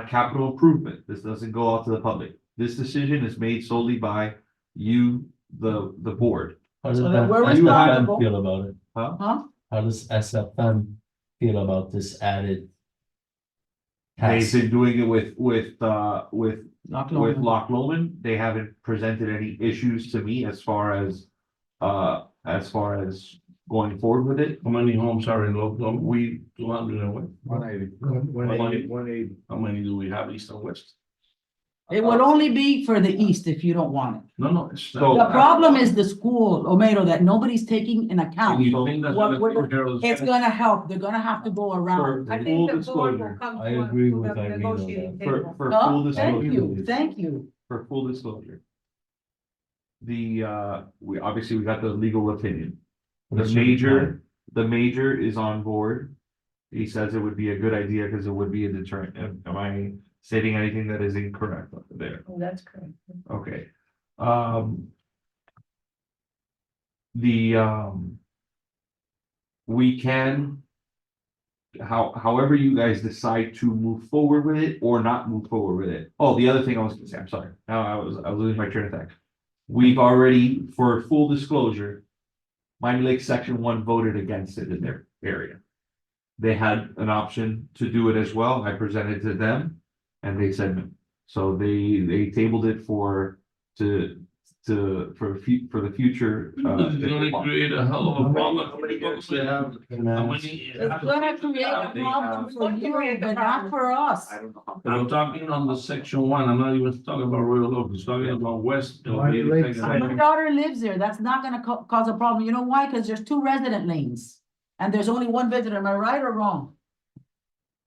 capital improvement. This doesn't go out to the public. This decision is made solely by you, the board. How does So that we're SFM responsible. feel about it? Huh? How does SFM feel about this added? They've task? been doing it with Loch with Lomond. Loch Lomond. They haven't presented any issues to me as far as going forward with it. How many homes are in Loch Lomond? We, 200 and what? 180. 180. How many do we have east and west? It would only be for the east if you don't want it. No, it's. So- The problem is the school, Omero, that nobody's taking in account. And you think that's What- gonna what- take care of the- It's gonna help. They're gonna have to go around. I full think the board will disclosure, come I to agree to with the Irene on negotiating that. table. for Huh? full Thank disclosure, you, thank you. for full disclosure. We obviously, we got the legal opinion. The major is on board. He says it would be a good idea because it would be a deterrent. Am I stating anything that is incorrect there? Oh, that's correct. Okay. We can. However you guys decide to move forward with it or not move forward with it. Oh, the other thing I was gonna say, I'm sorry. Now I was losing my train of thought. We've already, for full disclosure. Miami Lake Section 1 voted against it in their area. They had an option to do it as well. I presented to them and they said no. So they tabled it for the future. This is gonna create a hell of a problem. How many books they have? How many? It's gonna create a They problem have- for you, but not for us. I don't know. I'm talking on the Section 1. I'm not even talking about Royal Oak. I'm talking about west. of Miami Lakes. 82nd. My daughter lives there. That's not gonna cause a problem. You know why? Because there's 2 resident lanes. And there's only 1 visitor. Am I right or wrong?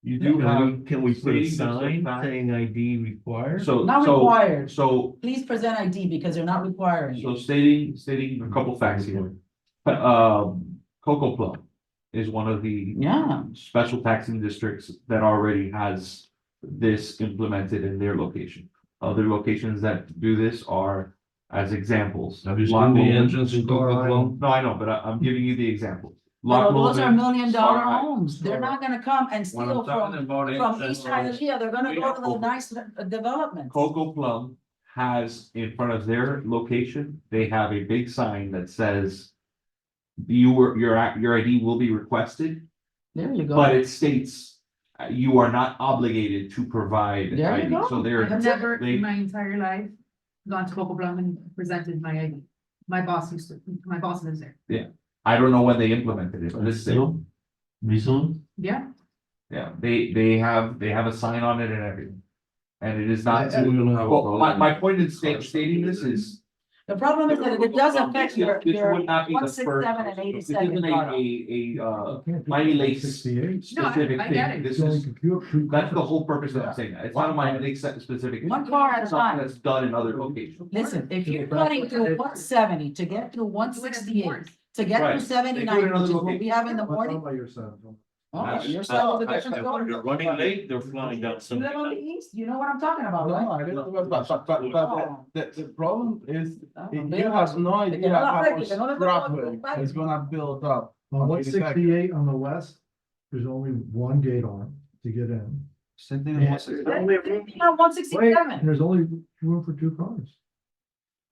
You do have. Can we put a stating the sign setback. saying ID required? So, Not so, required. so, Please present ID because they're not requiring so it. stating a couple facts here. Coco Plum is one of the Yeah, special taxing districts that already has this implemented in their location. Other locations that do this are as examples. Have you Loch seen the Lomond- entrance in Coco Plum? No, I know, but I'm giving you the example. no, Loch those are Lomond, million-dollar Starlight, homes. They're not gonna come and When steal I'm talking from about it. East Hialeah. They're gonna go to the nice developments. Coco Plum has in front of their location, they have a big sign that says your ID will be requested, There you but go. it states you are not obligated to provide There you ID. go. So I they're, have never they- in my entire life gone to Coco Plum and presented my ID. My boss lives there. I don't know when they implemented it, but it's still, Resume? Yeah, yeah, they have a sign on it and everything. And it is not, We're gonna have a well, problem. my point in stating this is. The problem is that it does affect your, This would not be the 167 and first- 87 This isn't product. a Miami Lakes 68. No, I- specific I get thing. it. This It's only is, compute. that's the whole purpose of saying that. It's not a Miami Lakes specific. One car at a Something time. that's done in other locations. Listen, if you're cutting through 170 to get through 168, to get Right. through They do it 79, in other which is what we locations. have in the What's morning. wrong by your side? Oh, your side of the different story. They're running late, they're flying down You some. live on the east, you know what I'm talking about, No, right? I didn't know, but the problem is, Oh, you they- have no idea que no la how afecte, much que no le traffic toque. is gonna build up. On on one 82nd. 68 on the west, there's only 1 gate on to get in. Same thing. Yeah. as No, Wait, 167. and there's only room for 2 cars.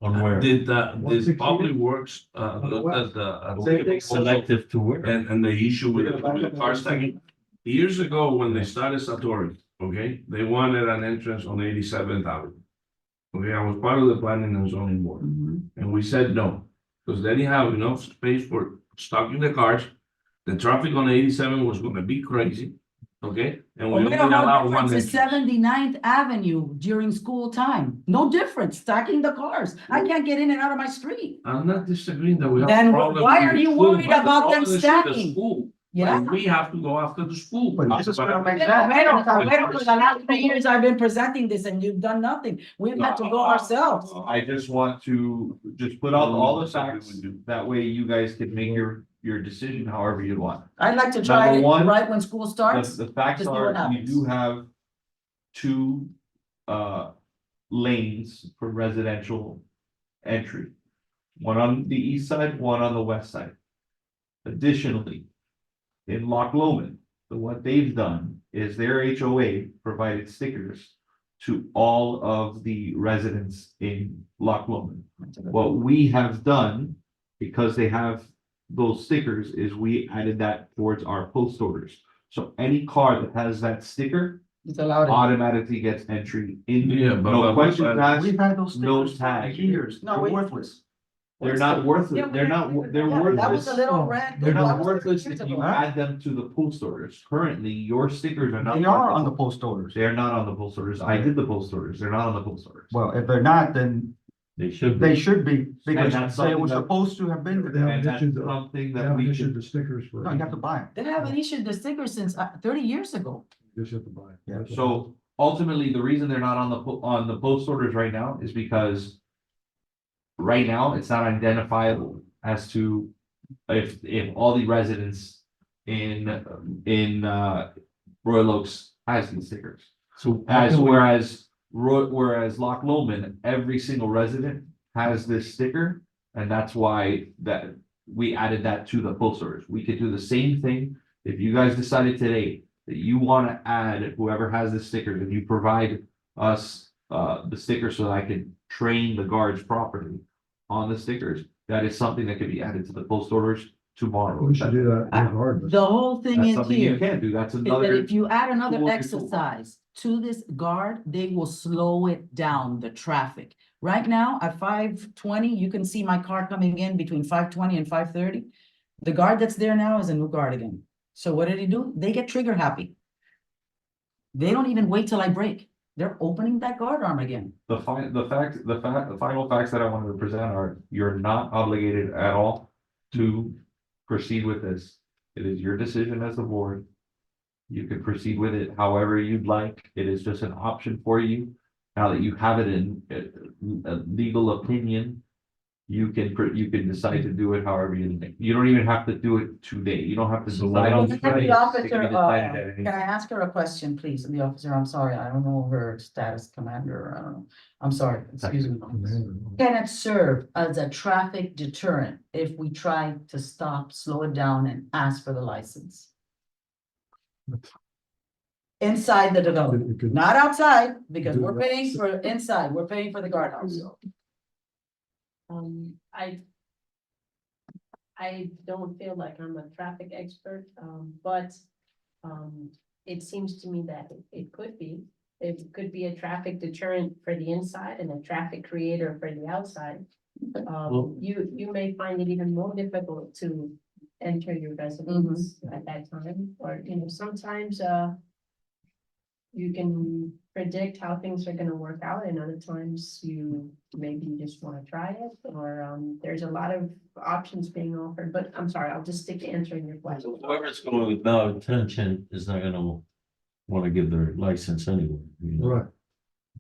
On where? Did, 168? Public Works, look at the. Selective to where? And the issue with the car stacking, years ago, when they started Satori, okay, they wanted an entrance on 87th Avenue. Okay, I was part of the planning and zoning board, Mhm. and we said no, because they didn't have enough space for stocking the cars. The traffic on 87 was gonna be crazy, okay, and we Well, only you know how allow different one is entrance. 79th Avenue during school time. No difference, stacking the cars. I can't get in and out of my street. I'm not disagreeing that we have. Then a problem why with are the you school, worried but the about them problem is with the stacking? school. Yeah. And we have to go after the school. But this is But- what makes Pero, for the last 3 years I've been presenting this and you've done nothing. We've had to go ourselves. I just want to just put out all the Disagree facts, with you. that way you guys can make your decision however you want. I'd like to try Number it one, right when school starts. The facts Just see are, what you happens. do have two lanes for residential entry. One on the east side, one on the west side. Additionally, in Loch Lomond, what they've done is their HOA provided stickers to all of the residents in Loch Lomond. What we have done, because they have those stickers, is we added that towards our post orders. So any car that has that sticker It's allowed. automatically gets entry in, Yeah, but- no questions but- asked. We've had those No stickers for tag. years, No, they're we- worthless. They're not worthless, Yeah, they're not, they're Yeah, that was worthless. a little red. They're that not was worthless if years you ago. add them to the post orders. Currently, your stickers are not. They are on the worthless. post orders. They're not on the post orders. I did the post orders. They're not on the post orders. Well, if they're not, then They should they be. should be, because that's they something were that- supposed to have been They there. haven't And that's issued the- something They that haven't we issued can, the stickers for. No, you have to buy them. They haven't issued the sticker since 30 years ago. You just have to buy. it. Yeah, so ultimately, the reason they're not on on the post orders right now is because right now, it's not identifiable as to if all the residents in Royal Oaks has these stickers. So how As can we- whereas Loch Lomond, every single resident has this sticker, and that's why that we added that to the post orders. We could do the same thing if you guys decided today that you want to add whoever has the stickers and you provide us the sticker so that I can train the guards properly on the stickers. That is something that could be added to the post orders tomorrow. We should do that regardless. The whole thing That's is something you here, can do. That's is that another. if you add another tool in your exercise to this guard, they will slow it down, the traffic. Right now, at 5:20, you can see my car coming in between 5:20 and 5:30. The guard that's there now is a new guard again. So what did he do? They get trigger happy. They don't even wait till I break. They're opening that guard arm again. The final facts that I wanted to present are, you're not obligated at all to proceed with this. It is your decision as the board. You can proceed with it however you'd like. It is just an option for you. Now that you have it in a legal opinion, you can decide to do it however you like. You don't even have to do it today. You don't have to So decide why on don't Friday. The It officer, can be decided at any can I ask her a question, please? The officer, I'm sorry, I don't know her status, commander, I don't know. I'm sorry, excuse me. Can it serve as a traffic deterrent if we try to stop, slow it down and ask for the license? Inside the It development, could- not outside, because Do we're that. paying for inside, we're paying for the guardhouse. I don't feel like I'm a traffic expert, but, it seems to me that it could be. It could be a traffic deterrent for the inside and a traffic creator for the outside. You may find it even more difficult to enter your residence at that time, or, sometimes, you can predict how things are gonna work out, and other times you maybe just wanna try it, or, there's a lot of options being offered, but I'm sorry, I'll just stick to answering your question. Whoever's going with no intention is not gonna wanna give their license anyway. Right.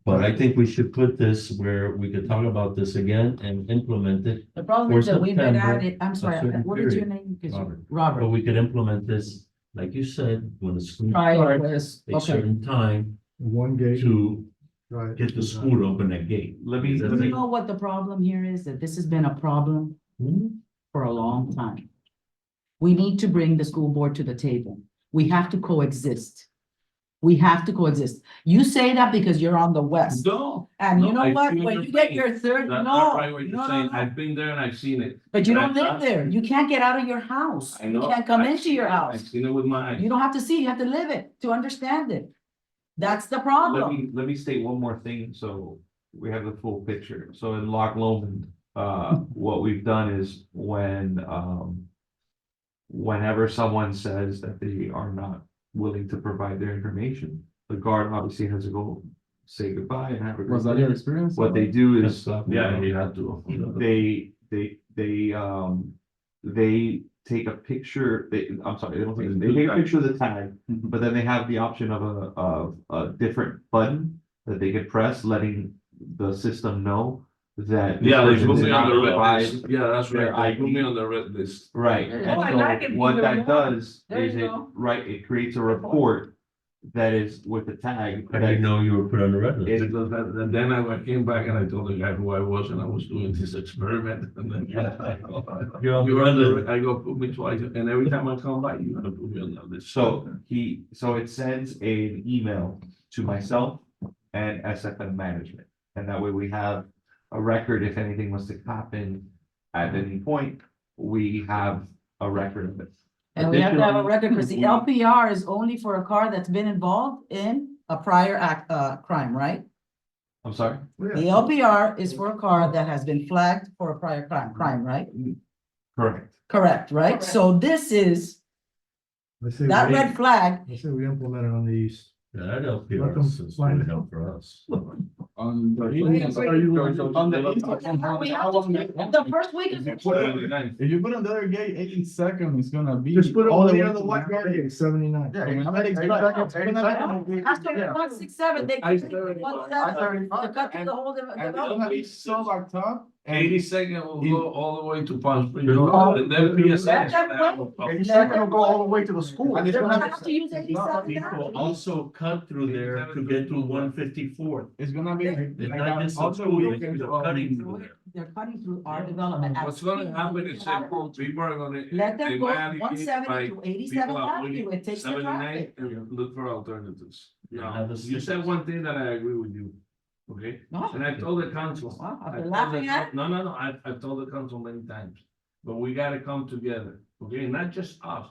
But I think we should put this where we could talk about this again and implement it, The problem For is that we've been September, at it, I'm sorry, certain what is your period. name? 'Cause you- Robert. Robert. but we could implement this, like you said, when the school Try starts, this, a okay. certain time One gate. to Right. get the school to open that gate. Let me, That's let me You know what the problem here is? That this has been a problem Hmm? for a long time. We need to bring the school board to the table. We have to coexist. We have to coexist. You say that because you're on the west. No. And you No, know I what? feel When your you get pain. your third, That's no, not right what no, you're no, saying. no. I've been there and I've seen it. But you don't That's live not- there. You can't get out of your house. I You know. can't come I've into your seen it. house. I've seen it with my eyes. You don't have to see, you have to live it to understand it. That's the Let problem. me state one more thing, so we have the full picture. So in Loch Lomond, what we've done is whenever someone says that they are not willing to provide their information, the guard obviously has to go say goodbye and have a Was that great your day. experience? What they do is, Yeah, you have to. they take a picture, I'm sorry, they don't take, they take a picture of the tag, but then they have the option of a different button that they could press, letting the system know that. this Yeah, they person put did me on not the red provide- list. Yeah, that's their right. They put me ID. on the red list. Right, Oh, I like it and so what even that more. does There is you it, go. right, it creates a report that is with the tag. I didn't know you were put on the red list. Because and then I came back and I told the guy who I was and I was doing this experiment and then. You're on the You're red on the- list. I go put me twice and every time I come by, you gotta put me on that list. So it sends an email to myself and SFM management. And that way we have a record if anything was to happen at any point, we have a record of it. And we have to have a Additionally, record, because the LPR is only for a car that's been involved in a prior act, crime, right? I'm sorry? The LPR is for a car that has been flagged for a prior crime, right? Correct. Correct, right? So this is, Let's say that we- red flag, Let's say we implement it on the east. Yeah, I don't feel Let them this is find good it. help for us. On the. Are you- on the east- we have to, the first week is. If you put on the other gate, 82nd, it's gonna be. Just put it all on the the way other to white Market. guard, 79. Yeah, When I'm at 82nd, After yeah. 167, they. I- 167, to cut through the whole. And it's gonna be so backed up. and 82nd will go all the way to Palm Springs. Oh. And then PSN. Eighty-second will go all the way to the school. And it's They're gonna gonna have to use 87 People now. also cut through there to get to 154th. It's gonna be. It's not just the school, it's cutting through there. They're cutting through our development. What's gonna happen is simple, people are gonna. Let them they go might allocate 170 by to 87 people are Avenue, it takes the 79 traffic. and look for alternatives. Yeah, Now, have a you said system. one thing that I agree with you, okay? No, And I told the council. Wow, I've I been told laughing the at it. No, I've told the council many times, but we gotta come together, okay, not just us.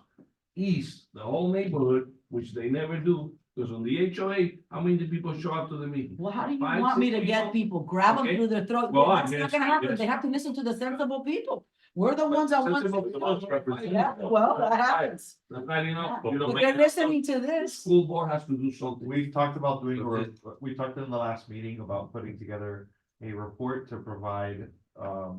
East, the whole neighborhood, which they never do, because on the HOA, how many people show up to the meeting? well, how do you 5, want me 6 to get people? people, grab them Okay. through their throat? Well, That's not yes, gonna happen, yes. they have to listen to the sensible people. We're the ones that want. Sensible people represent- Yeah, well, that happens. That's not enough. Yeah, You don't But make they're it. listening to this. School board has to do something. We've talked about doing, Okay. we talked in the last meeting about putting together a report to provide,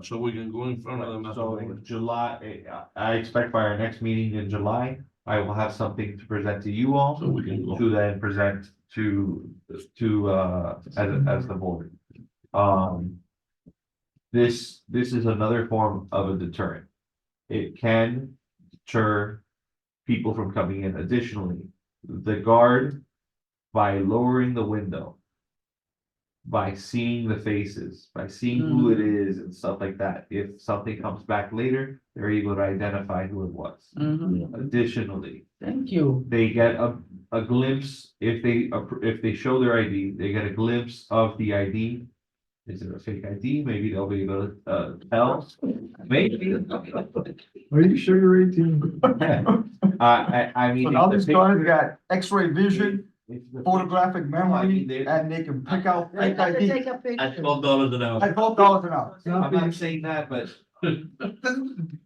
So we can go in front of them. so in July, I expect by our next meeting in July, I will have something to present to you all. So we can go. To then present as the board. This is another form of a deterrent. It can deter people from coming in. Additionally, the guard, by lowering the window, by seeing the faces, by seeing who it is and stuff like that, if something comes back later, they're able to identify who it was. Mhm. Additionally, Thank you. they get a glimpse, if they show their ID, they get a glimpse of the ID. Is it a fake ID? Maybe they'll be able to, tell, maybe. Are you sure you're 18? I mean. So now if the these pic- guys got X-ray vision, if the- photographic I memory, mean, they- and they can pick out They fake have to ID take a picture. At $12 an hour. at $12 an hour. I'm not saying that, but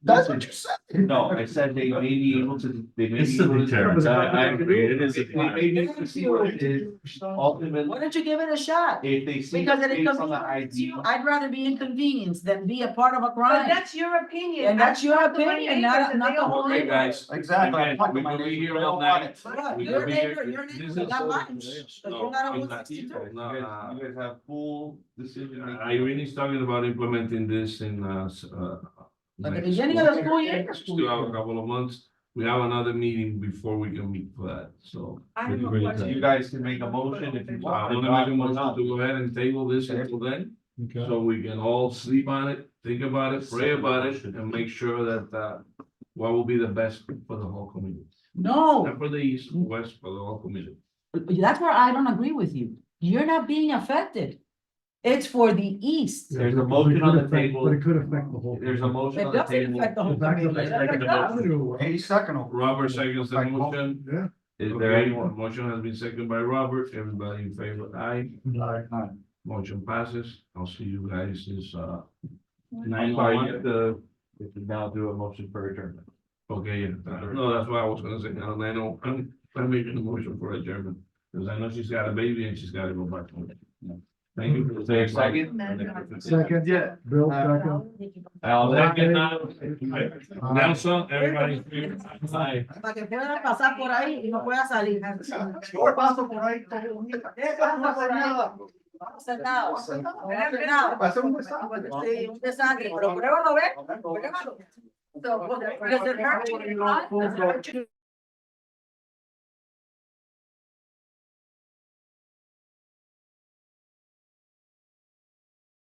That's what you said. no, I said they may be able to, they may It's be a able to. deterrent. I agree. It is a They may be able to see what it is, ultimately, Why don't you give it a shot? if they see Because the it face on the inconveniences ID. you. I'd rather be inconvenienced than be a part of a But crime. that's your opinion. And that's your I talked to my opinion, neighbors not and they the all whole want Okay, it. guys. Exactly. Again, we could be here all night. Right, We Your could be here- neighbor, your this neighbor is got so- lunch, but you're not a No, 162. no, You guys have full decision making. Irene's talking about implementing this in, At the beginning of the school year. Still have a couple of months. We have another meeting before we can meet for that, so. I have a Really question. You guys can make a motion if you I want. wanna make a motion to go ahead and table this until then, Okay. so we can all sleep on it, think about it, pray about it, and make sure that, what will be the best for the whole community. No, Not for the east, west, for the whole community. that's where I don't agree with you. You're not being affected. It's for the east. There's a motion on the table. But it could affect the whole. There's a motion It on the doesn't table. affect the whole Back to community. the avenue. 82nd. will- Robert seconds the Like, motion. Yeah. Is there Okay, anyone? motion has been seconded by Robert, everybody in favor, aye, Aye. motion passes, I'll see you guys is, I'm 9:01. sorry, you have to now do a motion for adjournment. Okay, yeah, no, that's what I was gonna say, now, I know, I'm making a motion for adjournment, because I know she's got a baby and she's gotta go back home. Thank you. Is there a second? Second, Yeah. Bill, second. I'll Second, Nelson, everybody. Aye. Para que puedan pasar por ahí y no puedan salir. Yo paso por ahí todo un día. No hacer nada. No hacer nada. Va a ser un desastre. Sí, un desastre, pero pruébalo, ¿ves? Pruébalo. So, does it hurt you? Does it hurt you?